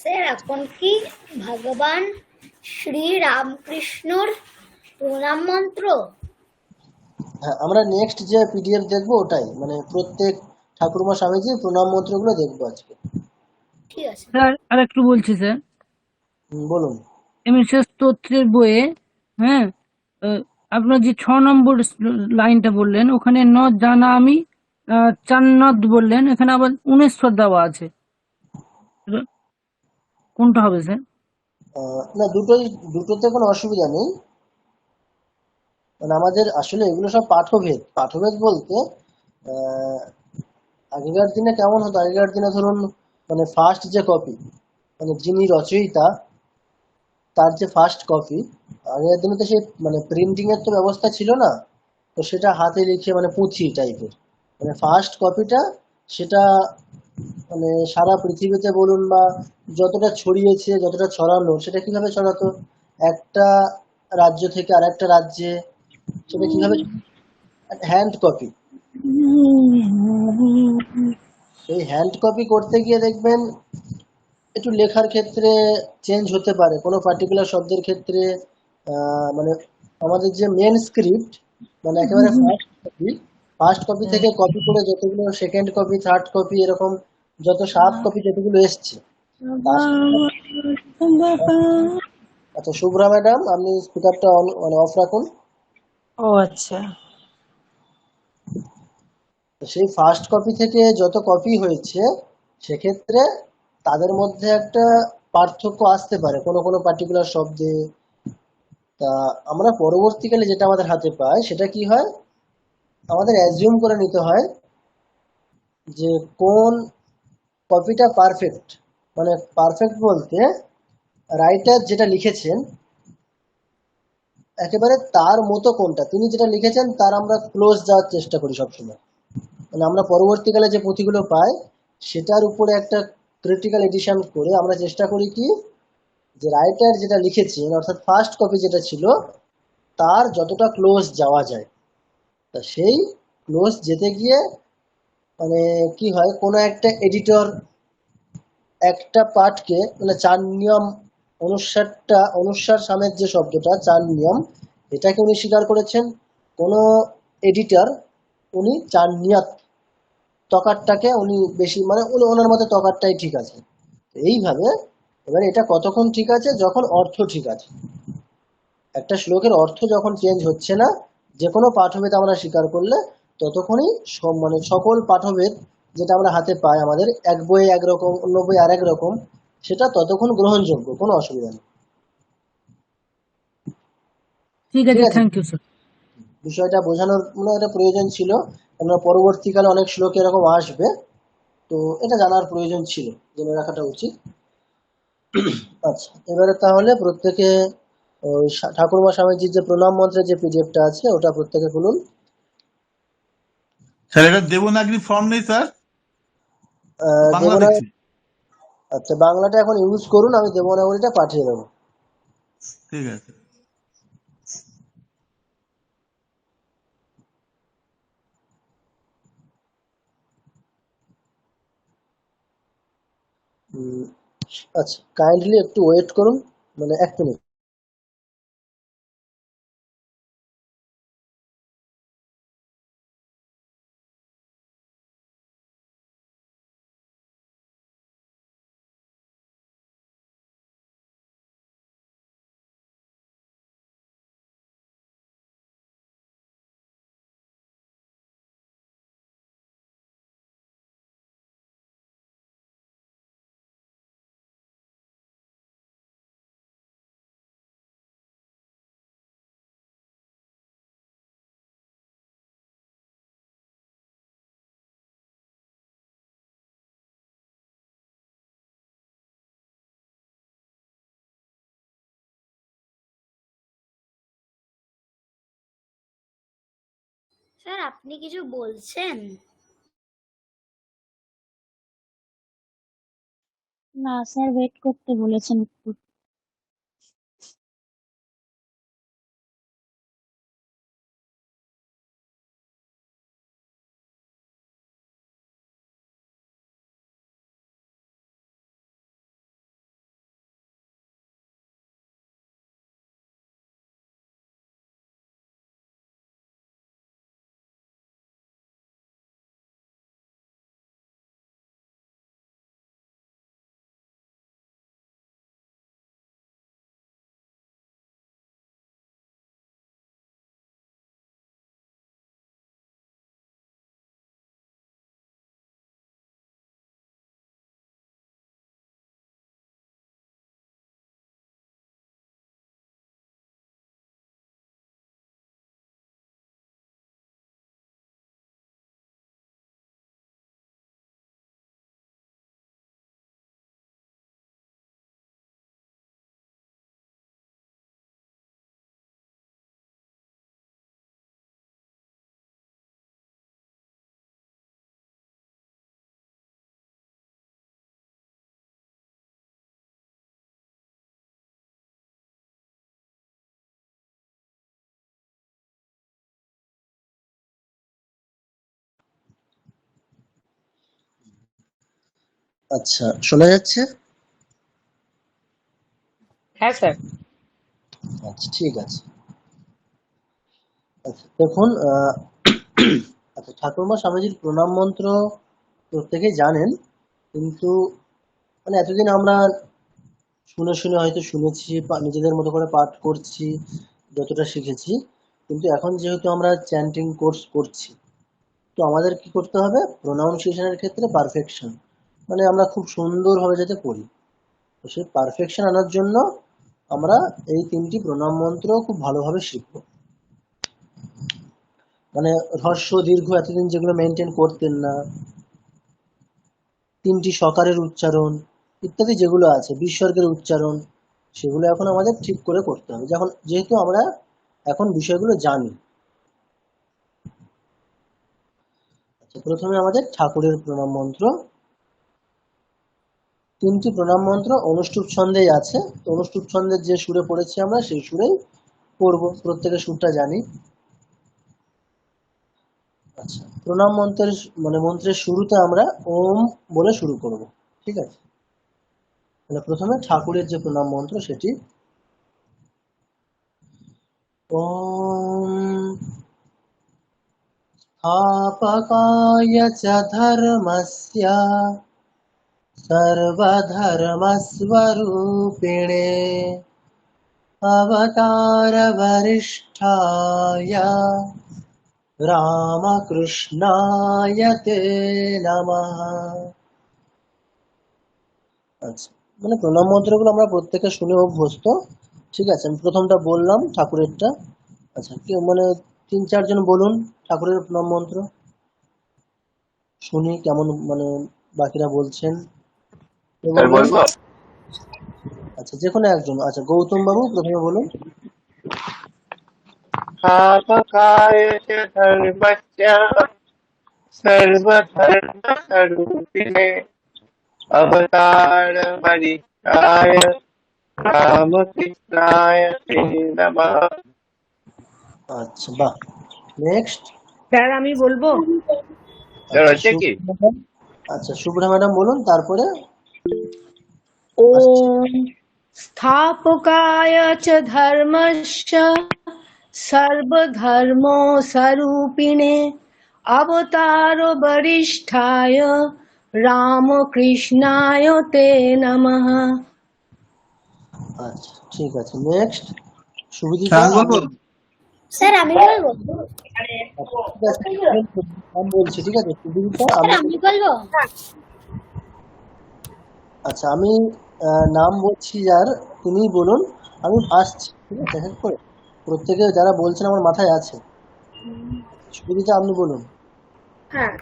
স্যার এখন কি ভগবান শ্রী রামকৃষ্ণর প্রণাম মন্ত্র? হ্যাঁ, আমরা নেক্সট যে পিডিএফ দেখবো ওটাই, মানে প্রত্যেক ঠাকুরমা স্বামীজির প্রণাম মন্ত্রগুলো দেখবো আজকে। ঠিক আছে। স্যার আর একটু বলছি স্যার, বলুন। এমএসএস স্তোত্রের বইয়ে, হ্যাঁ, আহ, আপনার যে 6 নম্বর লাইনটা বললেন ওখানে ন জানা আমি, চান্নাদ বললেন, এখানে আবার 19 দেওয়া আছে, এটা কোনটা হবে স্যার? না, দুটোতে কোনো অসুবিধা নেই। মানে আমাদের আসলে এগুলো সব পাঠভেদ। পাঠভেদ বলতে আহ, আগেকার দিনে কেমন হতো, আগেকার দিনে ধরুন মানে ফার্স্ট যে কপি, মানে যিনি রচয়িতা তার যে ফার্স্ট কপি, আগের দিনে তো সেই মানে প্রিন্টিং এর তো ব্যবস্থা ছিল না, তো সেটা হাতে লিখে মানে পুঁথি টাইপের, মানে ফার্স্ট কপিটা সেটা মানে সারা পৃথিবীতে বলুন বা যতটা ছড়িয়েছে, যতটা ছড়ানো, সেটা কিভাবে ছড়াতো, একটা রাজ্য থেকে আরেকটা রাজ্যে সেটা কিভাবে, হ্যান্ড কপি। এই হ্যান্ড কপি করতে গিয়ে দেখবেন একটু লেখার ক্ষেত্রে চেঞ্জ হতে পারে, কোনো পার্টিকুলার শব্দের ক্ষেত্রে। মানে আমাদের যে মেন স্ক্রিপ্ট, মানে একেবারে ফার্স্ট কপি থেকে কপি করে যতগুলো সেকেন্ড কপি, থার্ড কপি, এরকম যত সাব কপি যতগুলো এসছে তার আচ্ছা, শুভ্রা ম্যাডাম আপনি স্পিকারটা অন মানে অফ রাখুন। ও আচ্ছা। তো সেই ফার্স্ট কপি থেকে যত কপি হয়েছে সেক্ষেত্রে তাদের মধ্যে একটা পার্থক্য আসতে পারে কোনো কোনো পার্টিকুলার শব্দে। তা আমরা পরবর্তীকালে যেটা আমাদের হাতে পাই সেটা কি হয়, আমাদের অ্যাজিউম করে নিতে হয় যে কোন কপিটা পারফেক্ট। মানে পারফেক্ট বলতে রাইটার যেটা লিখেছেন একেবারে তার মতো কোনটা, তিনি যেটা লিখেছেন তার আমরা ক্লোজ যাওয়ার চেষ্টা করি সবসময়। মানে আমরা পরবর্তীকালে যে পুঁথিগুলো পাই সেটার উপরে একটা ক্রিটিক্যাল এডিশন করে আমরা চেষ্টা করি কি, যে রাইটার যেটা লিখেছেন অর্থাৎ ফার্স্ট কপি যেটা ছিল তার যতটা ক্লোজ যাওয়া যায়। তা সেই ক্লোজ যেতে গিয়ে মানে কি হয়, কোনো একটা এডিটর একটা পাঠকে মানে চার নিয়ম অনুসার সামের যে শব্দটা চার নিয়ম, এটাকে উনি স্বীকার করেছেন। কোনো এডিটর উনি চার নিয়াত তকারটাকে উনি বেশি মানে ওনার মতে তকারটাই ঠিক আছে। এইভাবে এবার এটা কতক্ষণ ঠিক আছে, যখন অর্থ ঠিক আছে। একটা শ্লোকের অর্থ যখন চেঞ্জ হচ্ছে না, যে কোনো পাঠভেদ আমরা স্বীকার করলে ততক্ষণই মানে সকল পাঠভেদ যেটা আমরা হাতে পাই, আমাদের এক বইয়ে একরকম অন্য বই আরেক রকম, সেটা ততক্ষণ গ্রহণযোগ্য, কোনো অসুবিধা নেই। ঠিক ঠিক আছে, আছে, থ্যাংক ইউ স্যার। বিষয়টা বোঝানোর মানে একটা প্রয়োজন ছিল, আমরা পরবর্তীকালে অনেক শ্লোক এরকম আসবে, তো এটা জানার প্রয়োজন ছিল, জেনে রাখাটা উচিত। আচ্ছা, এবারে তাহলে প্রত্যেকে ওই ঠাকুরমা স্বামীজির যে প্রণাম মন্ত্রের যে পিডিএফটা আছে ওটা প্রত্যেকে খুলুন। স্যার এটা দেবনাগরী ফর্ম নেই স্যার, বাংলা দেবনাগরী, দেখছি। আচ্ছা বাংলাটা এখন ইউজ করুন, আমি দেবনাগরীটা পাঠিয়ে দেবো। ঠিক আছে। আচ্ছা, কাইন্ডলি একটু ওয়েট করুন, মানে 1 মিনিট। স্যার আপনি কিছু বলছেন? না স্যার, ওয়েট করতে বলেছেন একটু। আচ্ছা, শোনা যাচ্ছে? হ্যাঁ স্যার। আচ্ছা, ঠিক আছে। আচ্ছা, দেখুন, আচ্ছা, ঠাকুরমা স্বামীজির প্রণাম মন্ত্র প্রত্যেকেই জানেন, কিন্তু মানে এতদিন আমরা শুনে শুনে হয়তো শুনেছি, নিজেদের মতো করে পাঠ করছি, যতটা শিখেছি। কিন্তু এখন যেহেতু আমরা চ্যান্টিং কোর্স করছি, তো আমাদের কি করতে হবে? প্রোনাউন্সিয়েশনের ক্ষেত্রে পারফেকশন, মানে আমরা খুব সুন্দরভাবে যাতে পড়ি। তো সেই পারফেকশন আনার জন্য আমরা এই 3টি প্রণাম মন্ত্র খুব ভালোভাবে শিখবো। মানে হ্রস্ব দীর্ঘ এতদিন যেগুলো মেনটেন করতেন না, 3টি সকারের উচ্চারণ ইত্যাদি যেগুলো আছে, বিসর্গের উচ্চারণ, সেগুলো এখন আমাদের ঠিক করে করতে হবে, যেহেতু আমরা এখন বিষয়গুলো জানি। আচ্ছা, প্রথমে আমাদের ঠাকুরের প্রণাম মন্ত্র। 3টি প্রণাম মন্ত্র অনুষ্টুপ ছন্দেই আছে। তো অনুষ্টুপ ছন্দের যে সুরে পড়েছি আমরা সেই সুরেই পড়বো, প্রত্যেকের সুরটা জানি। আচ্ছা, প্রণাম মন্ত্রের শুরুতে আমরা ওম বলে শুরু করব, ঠিক আছে? তাহলে প্রথমে ঠাকুরের যে প্রণাম মন্ত্র সেটি ওম স্থাপকায় চ ধর্মস্য সর্বধর্মস্বরূপিণে অবতার বরিষ্ঠায় রামকৃষ্ণায় তে নমঃ। আচ্ছা, মানে প্রণাম মন্ত্রগুলো আমরা প্রত্যেকে শুনে অভ্যস্ত, ঠিক আছে? আমি প্রথমটা বললাম ঠাকুরেরটা। আচ্ছা, কেউ মানে 3-4 জন বলুন ঠাকুরের প্রণাম মন্ত্র, শুনি কেমন মানে বাকিরা বলছেন। কে বলবেন? আচ্ছা, যে কোনো একজন। আচ্ছা, গৌতম বাবু প্রথমে বলুন। स्थापकाय च धर्मस्य सर्वधर्मस्वरूपिणे अवतार वरिष्ठाय रामकृष्णाय ते नमः। আচ্ছা, বাহ। নেক্সট। স্যার আমি বলবো? আচ্ছা, শুভ্রা ম্যাডাম বলুন, তারপরে ওম স্থাপকায় চ ধর্মস্য সর্বধর্ম স্বরূপিণে অবতার বরিষ্ঠায় রামকৃষ্ণায় তে নমঃ। আচ্ছা, ঠিক আছে। নেক্সট, সুবিদিতা। হ্যাঁ, বলবো? স্যার আমি বলবো? আমি বলছি, ঠিক আছে? সুবিদিতা, আমি বলবো? আচ্ছা, আমি নাম বলছি যার, তিনিই বলুন, আমি আসছি, ঠিক আছে? হেল্প করে প্রত্যেকে যারা বলছেন আমার মাথায় আছে। সুবিদিতা, আপনি বলুন। হ্যাঁ।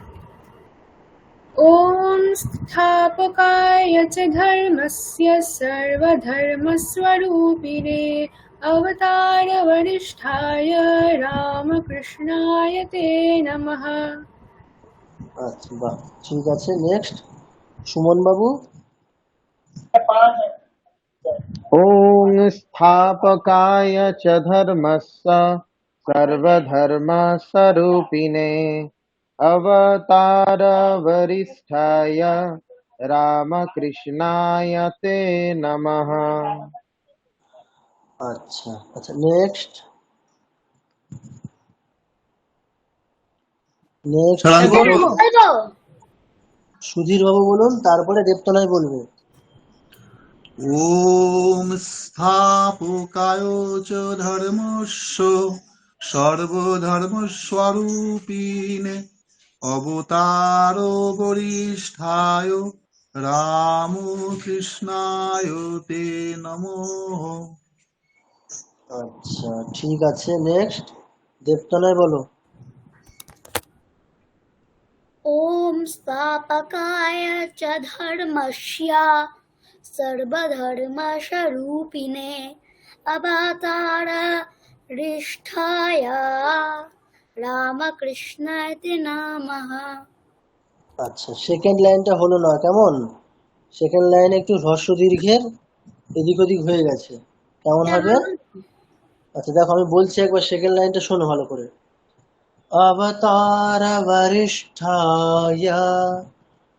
ওম স্থাপকায় চ ধর্মস্য সর্বধর্মস্বরূপিণে অবতার বরিষ্ঠায় রামকৃষ্ণায় তে নমঃ। আচ্ছা, বাহ, ঠিক আছে। নেক্সট, সুমন বাবু। ॐ स्थापकाय च धर्मस्य सर्वधर्मस्वरूपिणे अवतार वरिष्ठाय रामकृष्णाय ते नमः। আচ্ছা আচ্ছা, নেক্সট। সুধীর বাবু বলুন, তারপরে দেবতলায় বলবে। ওম স্থাপকায় চ ধর্মস্য সর্বধর্মস্বরূপিণে অবতার বরিষ্ঠায় রামকৃষ্ণায় তে নমঃ। আচ্ছা, ঠিক আছে। নেক্সট, দেবতলায় বলো। ওম স্থাপকায় চ ধর্মস্য সর্বধর্মস্বরূপিণে অবতার বরিষ্ঠায় রামকৃষ্ণায় তে নমঃ। আচ্ছা, সেকেন্ড লাইনটা হলো না, কেমন? সেকেন্ড লাইন একটু হ্রস্ব দীর্ঘের এদিক ওদিক হয়ে গেছে, কেমন হবে? আচ্ছা, দেখো আমি বলছি একবার, সেকেন্ড লাইনটা শোনো ভালো করে। অবতার বরিষ্ঠায়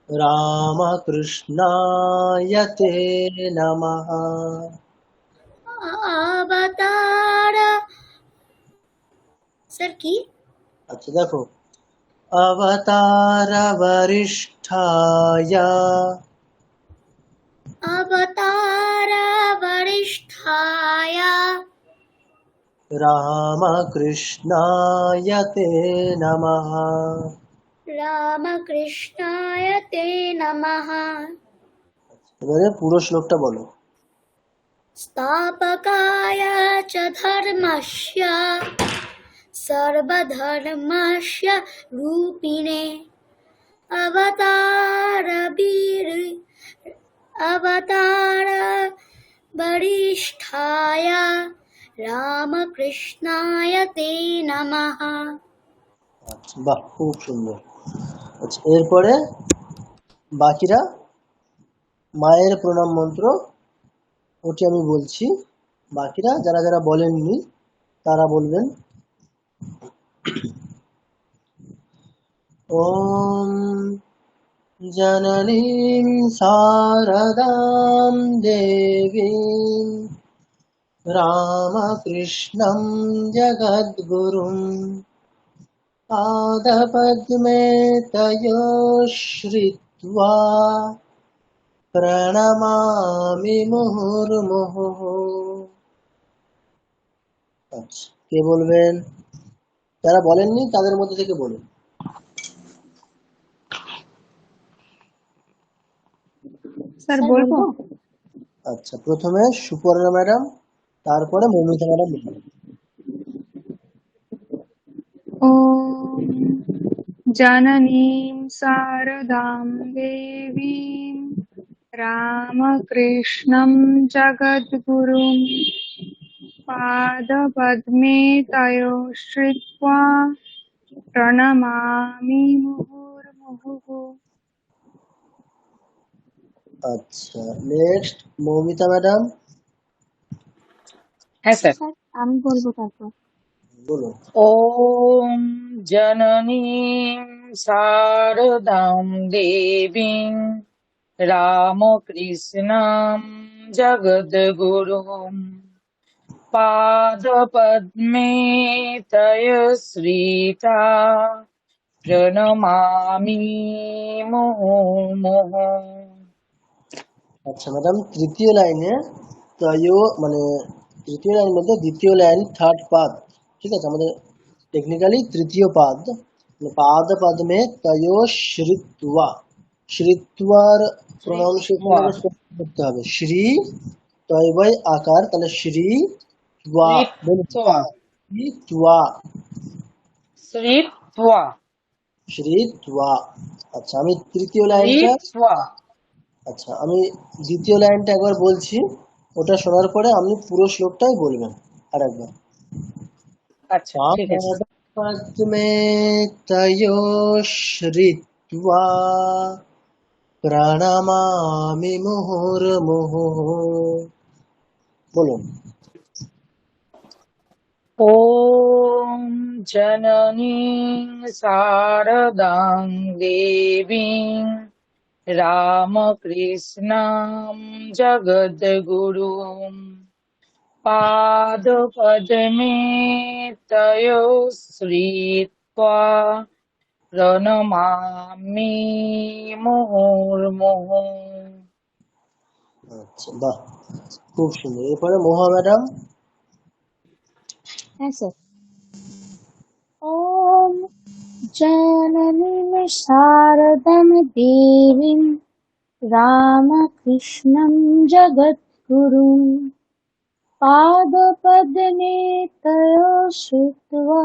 রামকৃষ্ণায় তে নমঃ। অবতার স্যার কি? আচ্ছা দেখো, অবতার বরিষ্ঠায় অবতার বরিষ্ঠায় রামকৃষ্ণায় তে নমঃ। রামকৃষ্ণায় তে নমঃ। এবারে পুরো শ্লোকটা বলো। স্থাপকায় চ ধর্মস্য সর্বধর্মস্য রূপিণে অবতার বরিষ্ঠায় রামকৃষ্ণায় তে নমঃ। আচ্ছা, বাহ, খুব সুন্দর। আচ্ছা, এরপরে বাকিরা মায়ের প্রণাম মন্ত্র, ওটি আমি বলছি, বাকিরা যারা যারা বলেননি তারা বলবেন। ওম জননীম শারদাম দেবীম রামকৃষ্ণম জগদ্গুরুম পাদপদ্মে তয়োঃ শ্রিত্বা প্রণমামি মুহুর্মুহুঃ। আচ্ছা, কে বলবেন? যারা বলেননি তাদের মধ্যে থেকে বলুন। স্যার বলবো? আচ্ছা, প্রথমে সুপর্ণা ম্যাডাম, তারপরে মৌমিতা ম্যাডাম বলবেন। ওম জননীম শারদাম দেবীম রামকৃষ্ণম জগদ্গুরুম পাদপদ্মে তয়োঃ শ্রিত্বা প্রণমামি মুহুর্মুহুঃ। আচ্ছা, নেক্সট মৌমিতা ম্যাডাম, হ্যাঁ স্যার, আমি বলবো তারপর। বলুন। ওম জননীম শারদাম দেবীং রামকৃষ্ণাম জগদ্গুরুম পাদপদ্মে তয়শ্রিতা প্রণমামি মুহুর্মুহুঃ। আচ্ছা ম্যাডাম, তৃতীয় লাইনে তয়ো মানে তৃতীয় লাইনের মধ্যে দ্বিতীয় লাইন থার্ড পাদ, ঠিক আছে, আমাদের টেকনিক্যালি তৃতীয় পাদ, পাদ পদ্মে তয়ো শ্রিত্বা, শ্রিত্বার প্রনাউন্সিয়েশন করতে হবে শ্রী, তয় বই আকার, তাহলে শ্রী ত্বা, শ্রিত্বা শ্রীত্বা, শ্রিত্বা শ্রীত্বা। আচ্ছা, আমি তৃতীয় লাইনটা, শ্রিত্বা আচ্ছা আমি দ্বিতীয় লাইনটা একবার বলছি, ওটা শোনার পরে আপনি পুরো শ্লোকটাই বলবেন আরেকবার। আচ্ছা ঠিক আছে। পদ্মে তয়ো শ্রিত্বা প্রণমামি মুহুর্মুহুঃ। বলুন। ওম জননীং শারদাং দেবীং রামকৃষ্ণাম জগদ্গুরুম পাদপদ্মে তয়োশ্রিত্বা প্রণমামি মুহুর্মুহুঃ। আচ্ছা, বাহ, খুব সুন্দর। এরপরে মহা ম্যাডাম। হ্যাঁ স্যার। ওম জননীম শারদাম দেবীম রামকৃষ্ণম জগদ্গুরুম পাদপদ্মে তয়োঃ শ্রিত্বা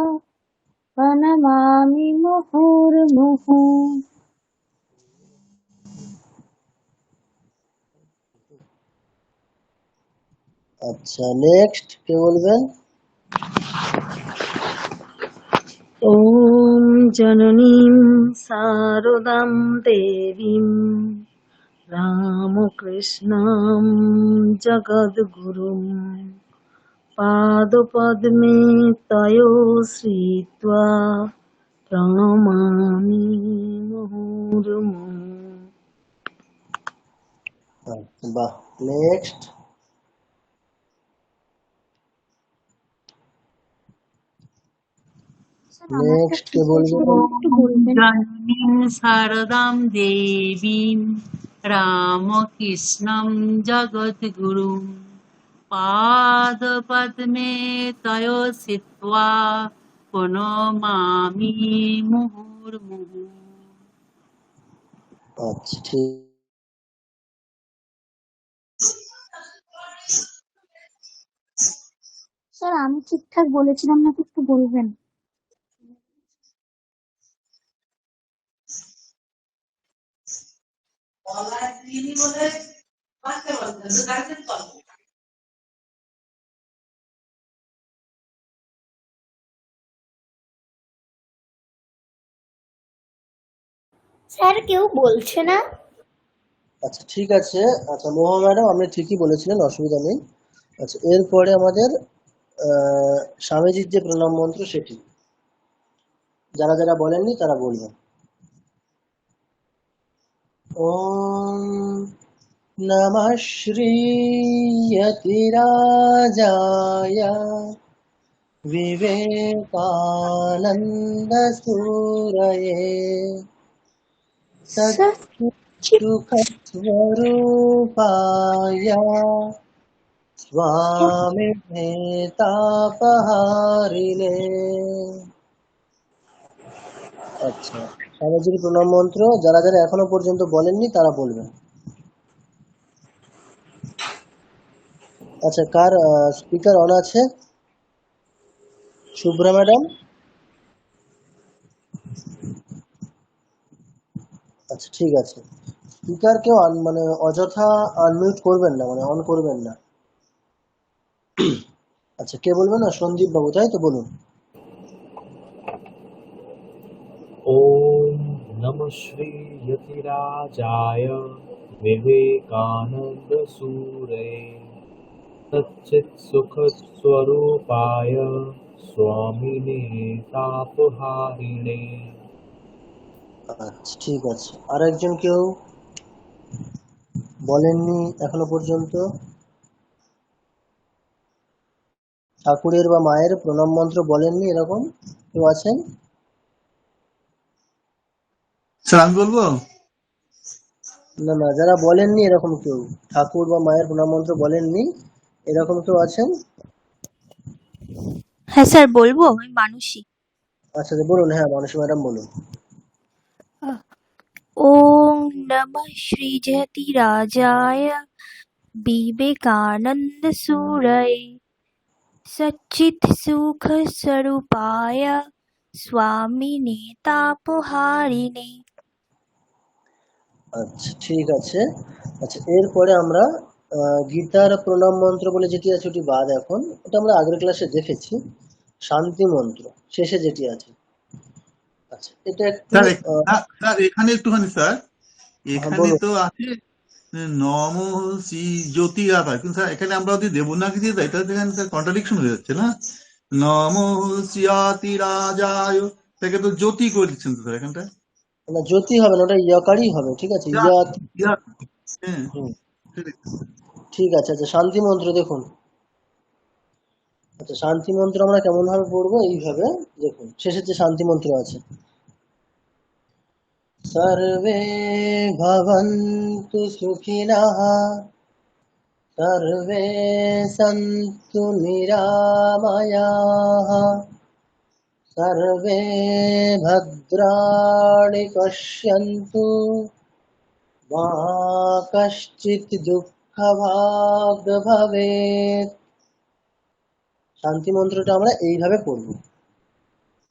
প্রণমামি মুহুর্মুহুঃ। আচ্ছা, নেক্সট কে বলবেন? ওম জননীম শারদাম দেবীম রামকৃষ্ণাম জগদ্গুরুম পাদপদ্মে তয়োঃ শ্রিত্বা প্রণমামি মুহুর্মুহুঃ। বাহ, নেক্সট। স্যার আমারটা নেক্সট কে ঠিক হয়েছে বলবেন? একটু বলবেন? জননীং শারদাম দেবীম রামকৃষ্ণম জগদ্গুরুম পাদপদ্মে তয় স্থিত্বা প্রণমামি মুহুর্মুহু। আচ্ছা, ঠিক। স্যার আমি ঠিকঠাক বলেছিলাম নাকি একটু বলবেন? স্যার কেউ বলছে না। আচ্ছা, ঠিক আছে। আচ্ছা মোহা ম্যাডাম, আপনি ঠিকই বলেছিলেন, অসুবিধা নেই। আচ্ছা, এরপরে আমাদের স্বামীজির যে প্রণাম মন্ত্র সেটি যারা যারা বলেননি তারা বলবেন। ওম নমঃ শ্রীয়তিরাজায় विवेकानंद सूरये सच्चित्सुख स्वरूपाय स्वामिने तापहारिणे। আচ্ছা, স্বামীজির প্রণাম মন্ত্র যারা যারা এখনো পর্যন্ত বলেননি তারা বলবেন। আচ্ছা, কার স্পিকার অন আছে? শুভ্রা ম্যাডাম। আচ্ছা, ঠিক আছে। স্পিকার কেউ মানে অযথা আনমিউট করবেন না, মানে অন করবেন না। আচ্ছা, কে বলবেন? না, সন্দীপ বাবু, তাই তো? বলুন। ওম নমঃ শ্রী যতিরাজায় বিবেকানন্দ সুরে সচ্চিৎ সুখ স্বরূপায় স্বামিনে তাপহারিণে। আচ্ছা, ঠিক আছে। আর একজন কেউ বলেননি এখনো পর্যন্ত? ঠাকুরের বা মায়ের প্রণাম মন্ত্র বলেননি এরকম কেউ আছেন? স্যার আমি বলবো? না না, যারা বলেননি এরকম কেউ, ঠাকুর বা মায়ের প্রণাম মন্ত্র বলেননি এরকম কেউ আছেন? হ্যাঁ স্যার বলবো, আমি মানসী। আচ্ছা, বলুন। হ্যাঁ, মানসী ম্যাডাম বলুন। ওম নমঃ শ্রীযতিরাজায় বিবেকানন্দ সুরয়ে সচ্চিৎ সুখ স্বরূপায় স্বামিনে তাপহারিণে। আচ্ছা, ঠিক আছে। আচ্ছা, এরপরে আমরা গীতার প্রণাম মন্ত্র বলে যেটি আছে ওটি বাদ। এখন ওটা আমরা আগের ক্লাসে দেখেছি, শান্তি মন্ত্র শেষে যেটি আছে। আচ্ছা, এটা একটু স্যার এখানে একটুখানি স্যার, এখানে বলুন। তো আছে নম শ্রী জ্যোতিরাধায়, কিন্তু স্যার এখানে আমরা যদি দেবনাগরী দিয়ে দেয় এটা এখানে কন্ট্রাডিকশন হয়ে যাচ্ছে না? নম শ্রীয়তিরাজায়, তাকে তো জ্যোতি করে দিচ্ছেন তো স্যার এখানটা। না, জ্যোতি হবে না, ওটা ইয়াকারই হবে। ঠিক আছে, ইয়াত। হ্যাঁ, ঠিক আছে। আচ্ছা, শান্তি মন্ত্র দেখুন। আচ্ছা, শান্তি মন্ত্র আমরা কেমন ভাবে পড়বো? এইভাবে দেখুন, শেষের যে শান্তি মন্ত্র আছে, সর্বে ভবন্তু সুখিনঃ সর্বে সন্তু নিরাময়াঃ সর্বে ভদ্রাণি পশ্যন্তু মা কশ্চিৎ দুঃখভাগ ভবেৎ। শান্তি মন্ত্রটা আমরা এইভাবে পড়বো।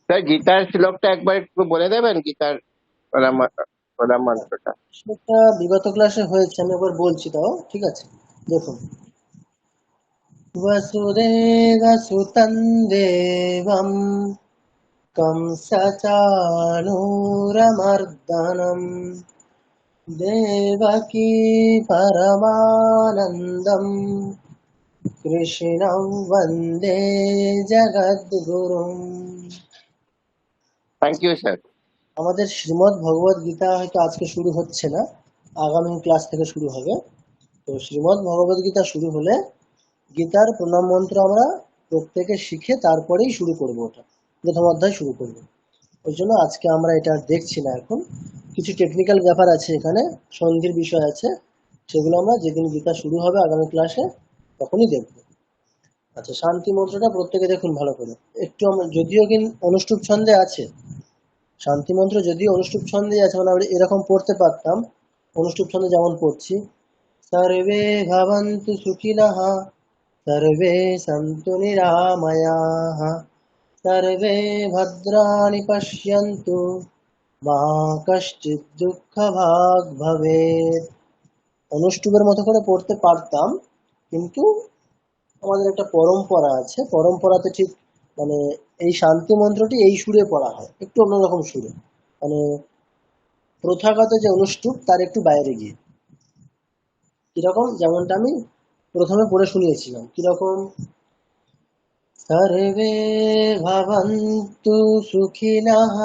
স্যার গীতার শ্লোকটা একবার একটু বলে দেবেন, গীতার প্রণাম মন্ত্রটা? সেটা বিগত ক্লাসে হয়েছে, আমি একবার বলছি তাও। ঠিক আছে, দেখুন। वसुदेवसुतं देवं कंसचाणूरमर्दनं देवकी परमानन्दं कृष्णं वन्दे जगद्गुरुम्। Thank you sir. আমাদের শ্রীমদ্ ভগবত গীতা হয়তো আজকে শুরু হচ্ছে না, আগামী ক্লাস থেকে শুরু হবে। তো শ্রীমদ্ ভগবদ গীতা শুরু হলে গীতার প্রণাম মন্ত্র আমরা প্রত্যেকে শিখে তারপরেই শুরু করবো, ওটা প্রথম অধ্যায় শুরু করবো। ওই জন্য আজকে আমরা এটা দেখছি না। এখন কিছু টেকনিক্যাল ব্যাপার আছে, এখানে সন্ধির বিষয় আছে, সেগুলো আমরা যেদিন গীতা শুরু হবে আগামী ক্লাসে তখনই দেখবো। আচ্ছা, শান্তি মন্ত্রটা প্রত্যেকে দেখুন ভালো করে। একটু যদিও কিন্তু অনুষ্টুপ ছন্দে আছে, শান্তি মন্ত্র যদিও অনুষ্টুপ ছন্দে আছে, মানে আমরা এরকম পড়তে পারতাম অনুষ্টুপ ছন্দে যেমন পড়ছি, সর্বে ভবন্তু সুখিনঃ সর্বে সন্তু নিরাময়াঃ সর্বে ভদ্রাণি পশ্যন্তু মা কশ্চিৎ দুঃখভাগ ভবেৎ। অনুষ্টুপের মতো করে পড়তে পারতাম, কিন্তু আমাদের একটা পরম্পরা আছে, পরম্পরাতে ঠিক মানে এই শান্তি মন্ত্রটি এই সুরে পড়া হয়, একটু অন্যরকম সুরে, মানে প্রথাগত যে অনুষ্টুপ তার একটু বাইরে গিয়ে। কিরকম, যেমনটা আমি প্রথমে পড়ে শুনিয়েছিলাম, কিরকম, সর্বে ভবন্তু সুখিনঃ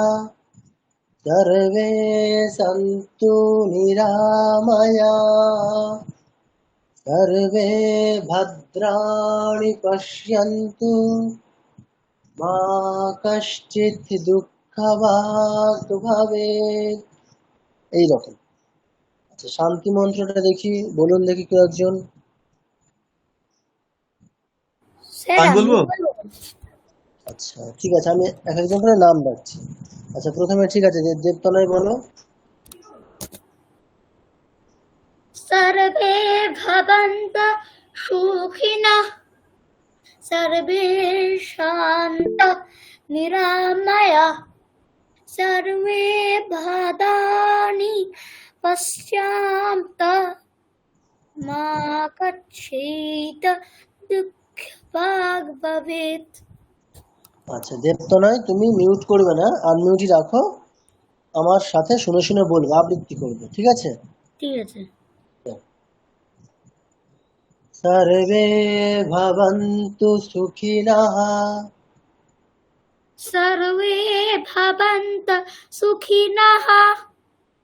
সর্বে সন্তু নিরাময়াঃ সর্বে ভদ্রাণি পশ্যন্তু মা কশ্চিৎ দুঃখভাগ ভবেৎ, এইরকম। আচ্ছা, শান্তি মন্ত্রটা দেখি, বলুন দেখি কেউ একজন। স্যার আমি আমি বলবো? বলবো? আচ্ছা ঠিক আছে, আমি এক একজন করে নাম ডাকছি। আচ্ছা, প্রথমে ঠিক আছে, দেবতনয় বলো। सर्वे भवन्तु सुखिनः सर्वे शान्तः निरामयाः सर्वे भद्राणि पश्यन्तु मा कश्चित् दुःखभाग् भवेत्। আচ্ছা দেবতনয়, তুমি মিউট করবে না, আনমিউটই রাখো, আমার সাথে শুনে শুনে বলবে, আবৃত্তি করবে, ঠিক আছে? ঠিক আছে। সর্বে ভবন্তু সুখিনঃ सर्वे भवन्तु सुखिनः।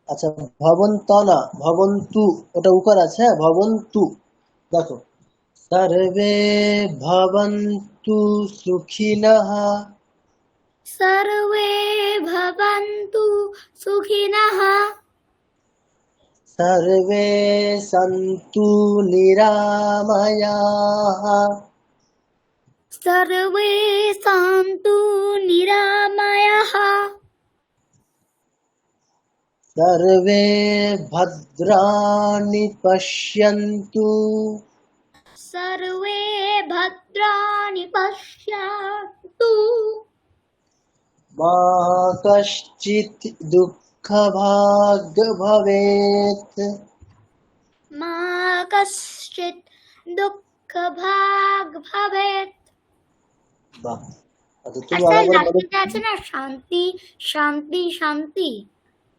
আচ্ছা, ভবন্ত না, ভবন্তু, ওটা উকার আছে, হ্যাঁ, ভবন্তু। দেখো, সর্বে ভবন্তু সুখিনঃ सर्वे भवन्तु सुखिनः सर्वे सन्तु निरामयाः सर्वे सन्तु निरामयाः सर्वे भद्राणि पश्यन्तु सर्वे भद्राणि पश्यन्तु मा कश्चित् दुःखभाग् भवेत् मा कश्चित् दुःखभाग् भवेत्। বাহ। আচ্ছা, আর তুমি স্যার আরেকবার বলো। লাস্টে আছে না শান্তি শান্তি শান্তি,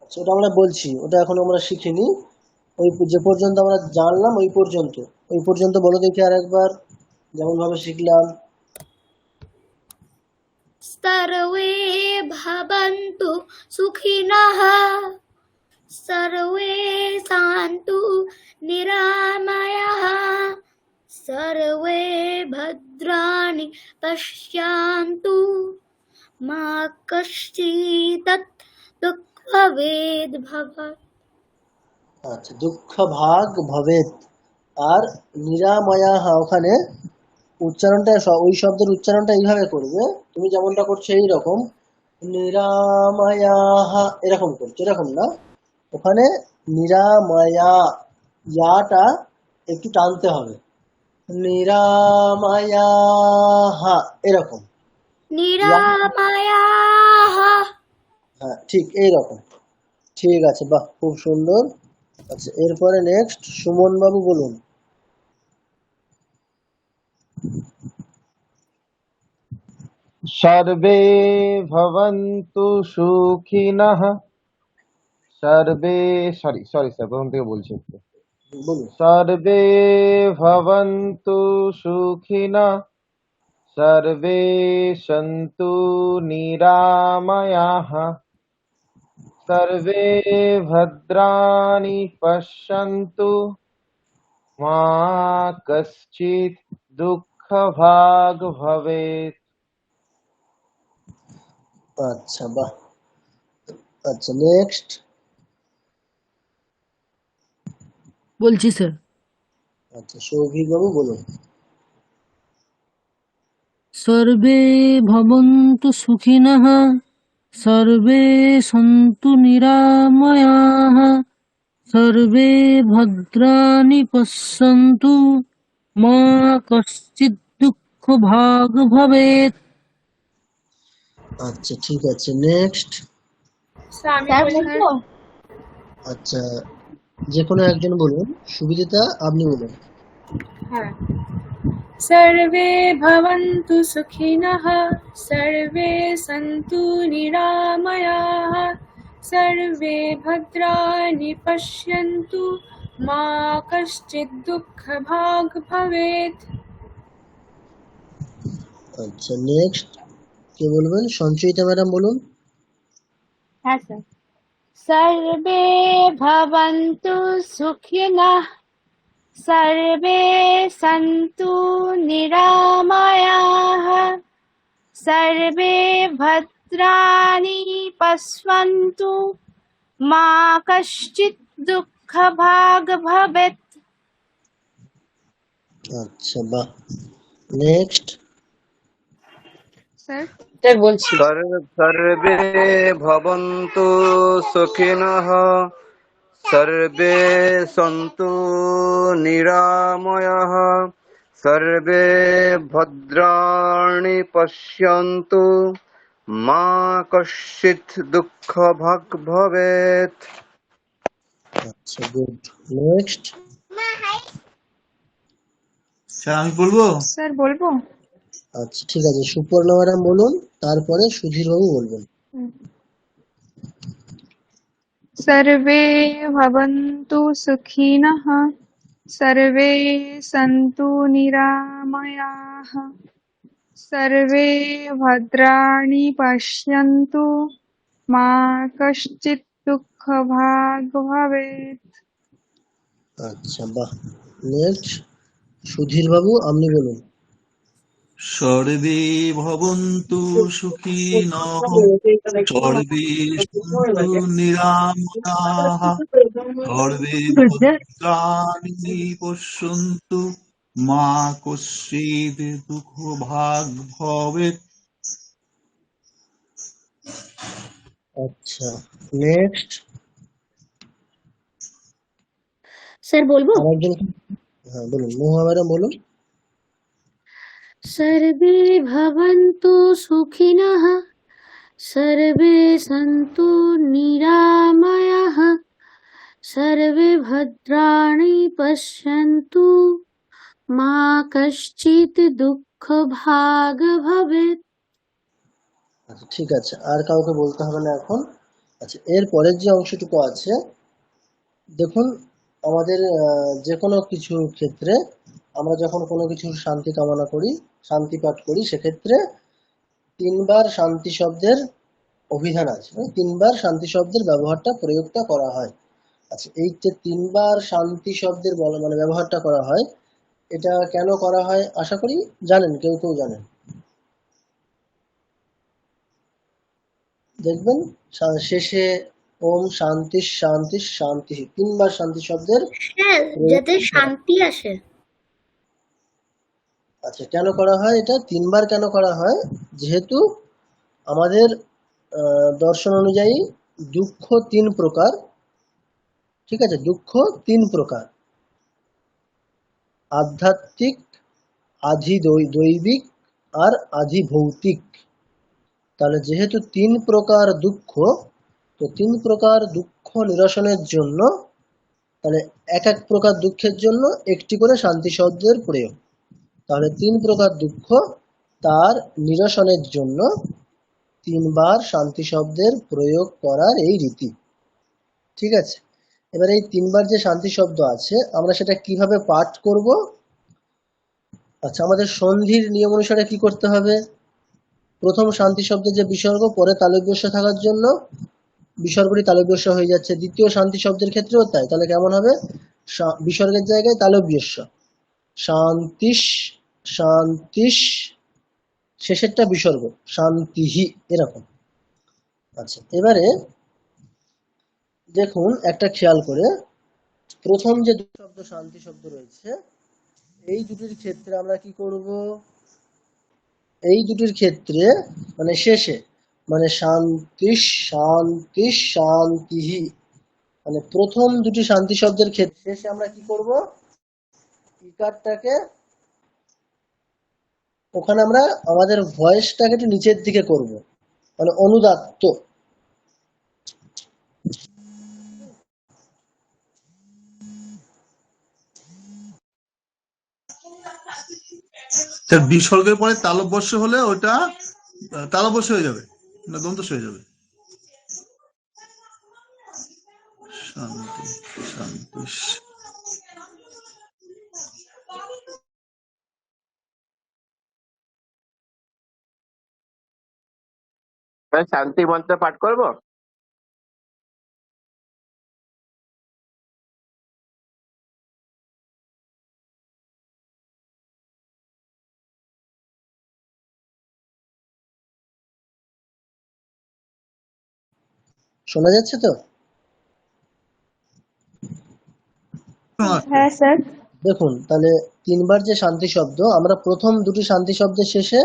আচ্ছা, ওটা আমরা বলছি, ওটা এখন আমরা শিখিনি, ওই যে পর্যন্ত আমরা জানলাম ওই পর্যন্ত বলো দেখি আরেকবার, যেমন ভাবে শিখলাম। सर्वे भवन्तु सुखिनः सर्वे सन्तु निरामयाः सर्वे भद्राणि पश्यन्तु मा कश्चित् दुःखभाग् भवेत्। আচ্ছা, দুঃখ ভাগ ভবেত আর নিরাময়াহ, ওখানে উচ্চারণটা ওই শব্দের উচ্চারণটা এইভাবে করবে, তুমি যেমনটা করছো এই রকম, নিরাময়াহ এরকম করছো, এরকম না, ওখানে নিরাময়া, ইয়াটা একটু টানতে হবে, নিরাময়াহ এরকম, निरामयाः। হ্যাঁ ঠিক এইরকম, ঠিক আছে, বাহ, খুব সুন্দর। আচ্ছা, এরপরে নেক্সট সুমন বাবু বলুন। सर्वे भवन्तु सुखिनः सर्वे सॉरी सॉरी স্যার প্রথম থেকে বলছি একটু। বলুন। सर्वे भवन्तु सुखिनः सर्वे सन्तु निरामयाः सर्वे भद्राणि पश्यन्तु মা কশ্চিৎ দুঃখভাগ ভবেৎ। আচ্ছা, বাহ। আচ্ছা, নেক্সট। বলছি স্যার। আচ্ছা, সৌভিক বাবু বলুন। সর্বে ভবন্তু সুখিনঃ, সর্বে সন্তু নিরাময়াঃ, সর্বে ভদ্রাণি পশ্যন্তু, মা কশ্চিৎ দুঃখ ভাগ ভবেৎ। আচ্ছা, ঠিক আছে, নেক্সট। স্যার আমি স্যার বলি। বলবো? আচ্ছা, যে কোনো একজন বলুন। সুবিদিতা, আপনি বলুন। হ্যাঁ। सर्वे भवन्तु सुखिनः, सर्वे सन्तु निरामयाः, सर्वे भद्राणि पश्यन्तु, मा कश्चित् दुःखभाग् भवेत्। আচ্ছা, নেক্সট কে বলবেন? সঞ্চয়িতা ম্যাডাম বলুন। হ্যাঁ স্যার। सर्वे भवन्तु सुखिनः, सर्वे सन्तु निरामयाः, सर्वे भद्राणि पश्यन्तु, मा कश्चित् दुःखभाग् भवेत्। আচ্ছা, বাহ। নেক্সট। স্যার স্যার বলছি। সর্বে ভবন্তু সুখিনঃ, সর্বে সন্তু নিরাময়াঃ, সর্বে ভদ্রাণি পশ্যন্তু, মা কশ্চিৎ দুঃখভাগ ভবেৎ। আচ্ছা, গুড। নেক্সট। স্যার আমি বলবো? স্যার বলবো? আচ্ছা, ঠিক আছে, সুপর্ণা ম্যাডাম বলুন, তারপরে সুধীর বাবু বলবেন। सर्वे भवन्तु सुखिनः, सर्वे सन्तु निरामयाः, सर्वे भद्राणि पश्यन्तु, मा कश्चित् दुःखभाग् भवेत्। আচ্ছা, বাহ। নেক্সট, সুধীর বাবু, আপনি বলুন। সর্বে ভবন্তু সুখিনঃ, সর্বে সন্তু নিরাময়াঃ, সর্বে ভদ্রাণি পশ্যন্তু, মা কশ্চিৎ দুঃখভাগ ভবেৎ। আচ্ছা, নেক্সট। স্যার বলবো? আরেকজন। হ্যাঁ, বলুন, মহুয়া ম্যাডাম বলুন। सर्वे भवन्तु सुखिनः, सर्वे सन्तु निरामयाः, सर्वे भद्राणि पश्यन्तु, मा कश्चित् दुःखभाग् भवेत्। আচ্ছা, ঠিক আছে, আর কাউকে বলতে হবে না এখন। আচ্ছা, এর পরের যে অংশটুকু আছে, দেখুন, আমাদের যে কোনো কিছুর ক্ষেত্রে আমরা যখন কোনো কিছুর শান্তি কামনা করি, শান্তি পাঠ করি, সেক্ষেত্রে তিনবার শান্তি শব্দের অভিধান আছে, তিনবার শান্তি শব্দের ব্যবহারটা, প্রয়োগটা করা হয়। আচ্ছা, এই যে তিনবার শান্তি শব্দের মানে ব্যবহারটা করা হয়, এটা কেন করা হয় আশা করি জানেন, কেউ কেউ জানেন। দেখবেন শেষে ওম শান্তি শান্তি শান্তি, তিনবার শান্তি শব্দের হ্যাঁ, যাতে শান্তি আসে। আচ্ছা, কেন করা হয় এটা? তিনবার কেন করা হয়? যেহেতু আমাদের দর্শন অনুযায়ী দুঃখ তিন প্রকার। ঠিক আছে, দুঃখ তিন প্রকার: আধ্যাত্মিক, আধি দৈবিক আর আধি ভৌতিক। তাহলে যেহেতু তিন প্রকার দুঃখ, তো তিন প্রকার দুঃখ নিরসনের জন্য তাহলে এক এক প্রকার দুঃখের জন্য একটি করে শান্তি শব্দের প্রয়োগ। তাহলে তিন প্রকার দুঃখ, তার নিরসনের জন্য তিনবার শান্তি শব্দের প্রয়োগ করার এই রীতি। ঠিক আছে, এবার এই তিনবার যে শান্তি শব্দ আছে, আমরা সেটা কিভাবে পাঠ করব? আচ্ছা, আমাদের সন্ধির নিয়ম অনুসারে কি করতে হবে? প্রথম শান্তি শব্দের যে বিসর্গ, পরে তালব্যস্য থাকার জন্য বিসর্গটি তালব্যস্য হয়ে যাচ্ছে। দ্বিতীয় শান্তি শব্দের ক্ষেত্রেও তাই। তাহলে কেমন হবে? বিসর্গের জায়গায় তালব্যের স, শান্তিশ, শান্তিশ, শেষেরটা বিসর্গ, শান্তিহি, এরকম। আচ্ছা, এবারে দেখুন একটা খেয়াল করে, প্রথম যে দুটো শব্দ শান্তি শব্দ রয়েছে, এই দুটির ক্ষেত্রে আমরা কি করব, এই দুটির ক্ষেত্রে মানে শেষে, মানে শান্তিশ, শান্তিশ, শান্তিহি, মানে প্রথম দুটি শান্তি শব্দের ক্ষেত্রে শেষে আমরা কি করব, ইকারটাকে ওখানে আমরা আমাদের ভয়েসটাকে একটু নিচের দিকে করব, মানে অনুদাত্ত। বিসর্গের পরে তালব্যস্য হলে ওটা তালব্যস্য হয়ে যাবে না দন্তস্য হয়ে যাবে। শান্তি, শান্তি। শান্তি মন্ত্র পাঠ করবো? শোনা যাচ্ছে তো? হ্যাঁ স্যার। দেখুন তাহলে তিনবার যে শান্তি শব্দ, আমরা প্রথম দুটি শান্তি শব্দের শেষে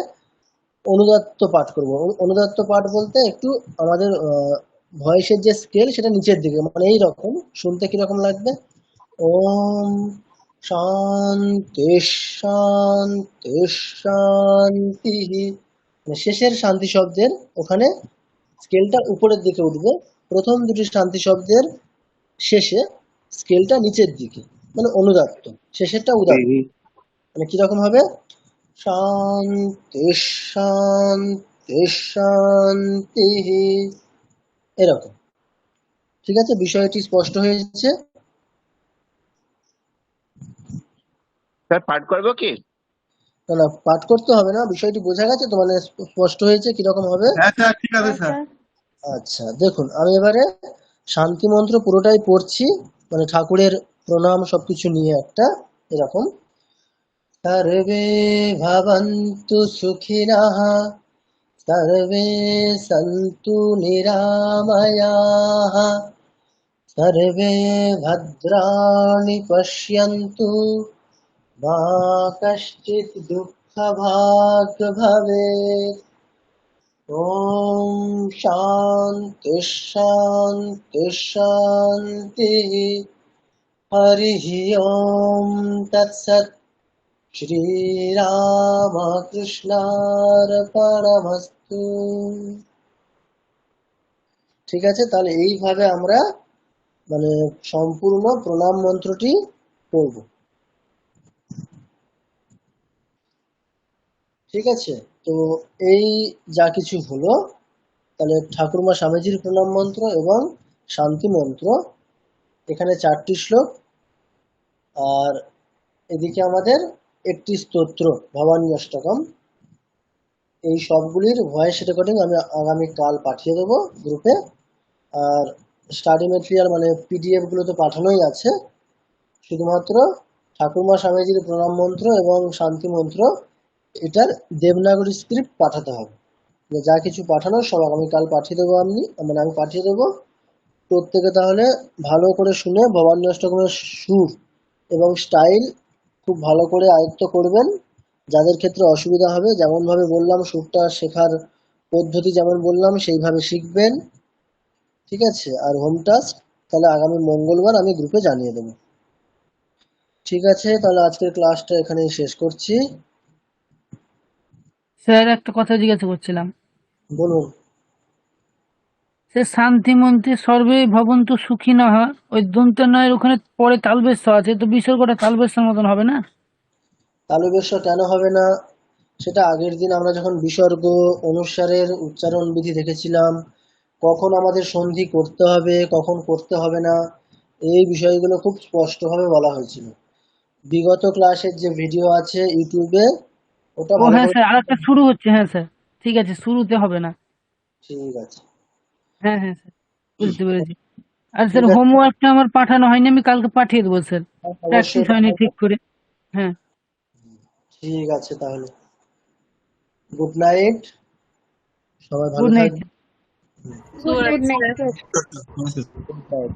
অনুদাত্ত পাঠ করব। অনুদাত্ত পাঠ বলতে একটু আমাদের ভয়েসের যে স্কেল সেটা নিচের দিকে, মানে এই রকম শুনতে কিরকম লাগবে, ওম শান্তি শান্তি শান্তি, মানে শেষের শান্তি শব্দের ওখানে স্কেলটা উপরের দিকে উঠবে, প্রথম দুটি শান্তি শব্দের শেষে স্কেলটা নিচের দিকে, মানে অনুদাত্ত, শেষেরটা উদাত্ত। মানে কিরকম হবে, শান্তি শান্তি শান্তি, এরকম। ঠিক আছে, বিষয়টি স্পষ্ট হয়েছে? স্যার পাঠ করবো কি? না না, পাঠ করতে হবে না, বিষয়টি বোঝা গেছে তো, মানে স্পষ্ট হয়েছে কিরকম হবে? ঠিক আছে স্যার। আচ্ছা দেখুন, আমি এবারে শান্তি মন্ত্র পুরোটাই পড়ছি, মানে ঠাকুরের প্রণাম সবকিছু নিয়ে একটা এরকম। সর্বে ভবন্তু সুখিনঃ, সর্বে সন্তু নিরাময়াঃ, সর্বে ভদ্রাণি পশ্যন্তু, মা কশ্চিৎ দুঃখভাগ্ ভবেৎ। ওম শান্তি শান্তি শান্তি, হরিঃ ওম তৎসৎ। শ্রীরামকৃষ্ণার্পণমস্তু। ঠিক আছে, তাহলে এইভাবে আমরা মানে সম্পূর্ণ প্রণাম মন্ত্রটি পড়ব। ঠিক আছে, তো এই যা কিছু হলো, তাহলে ঠাকুরমা স্বামীজির প্রণাম মন্ত্র এবং শান্তি মন্ত্র, এখানে 4টি শ্লোক, আর এদিকে আমাদের একটি স্তোত্র ভবানী অষ্টকম। এই সবগুলির ভয়েস রেকর্ডিং আমি আগামীকাল পাঠিয়ে দেবো গ্রুপে। আর স্টাডি মেটেরিয়াল মানে পিডিএফ গুলো তো পাঠানোই আছে, শুধুমাত্র ঠাকুরমা স্বামীজির প্রণাম মন্ত্র এবং শান্তি মন্ত্র এটার দেবনাগরী স্ক্রিপ্ট পাঠাতে হবে। যা কিছু পাঠানো সব আগামীকাল পাঠিয়ে দেবো, আমি পাঠিয়ে দেবো। প্রত্যেকে তাহলে ভালো করে শুনে ভবানী অষ্টকমের সুর এবং স্টাইল খুব ভালো করে আয়ত্ত করবেন। যাদের ক্ষেত্রে অসুবিধা হবে, যেমন ভাবে বললাম সুরটা শেখার পদ্ধতি যেমন বললাম সেইভাবে শিখবেন। ঠিক আছে, আর হোম টাস্ক তাহলে আগামী মঙ্গলবার আমি গ্রুপে জানিয়ে দেবো। ঠিক আছে, তাহলে আজকের ক্লাসটা এখানেই শেষ করছি। স্যার একটা কথা জিজ্ঞাসা করছিলাম। বলুন। সে শান্তি মন্ত্রে সর্বে ভবন্তু সুখিনঃ, ওই দন্ত নয়ের ওখানে পরে তালবেশ্য আছে, তো বিসর্গটা তালবেশ্যর মতন হবে না? তালবেশ্য কেন হবে না, সেটা আগের দিন আমরা যখন বিসর্গ অনুসারের উচ্চারণ বিধি দেখেছিলাম, কখন আমাদের সন্ধি করতে হবে কখন করতে হবে না, এই বিষয়গুলো খুব স্পষ্টভাবে বলা হয়েছিল। বিগত ক্লাসের যে ভিডিও আছে ইউটিউবে, ওটা ও ভালো হ্যাঁ করে। স্যার, আরেকটা শুরু হচ্ছে। হ্যাঁ স্যার, ঠিক আছে, শুরুতে হবে না। ঠিক আছে। হ্যাঁ হ্যাঁ স্যার, বুঝতে পেরেছি। আর ঠিক স্যার আছে, হোমওয়ার্কটা আমার পাঠানো হয়নি, আমি কালকে পাঠিয়ে দেবো স্যার। অবশ্যই প্র্যাকটিস হয়নি বানাবো। ঠিক করে। হ্যাঁ, ঠিক আছে তাহলে, গুড নাইট, সবাই ভালো গুড নাইট। থাকবে। Good night sir. Good night.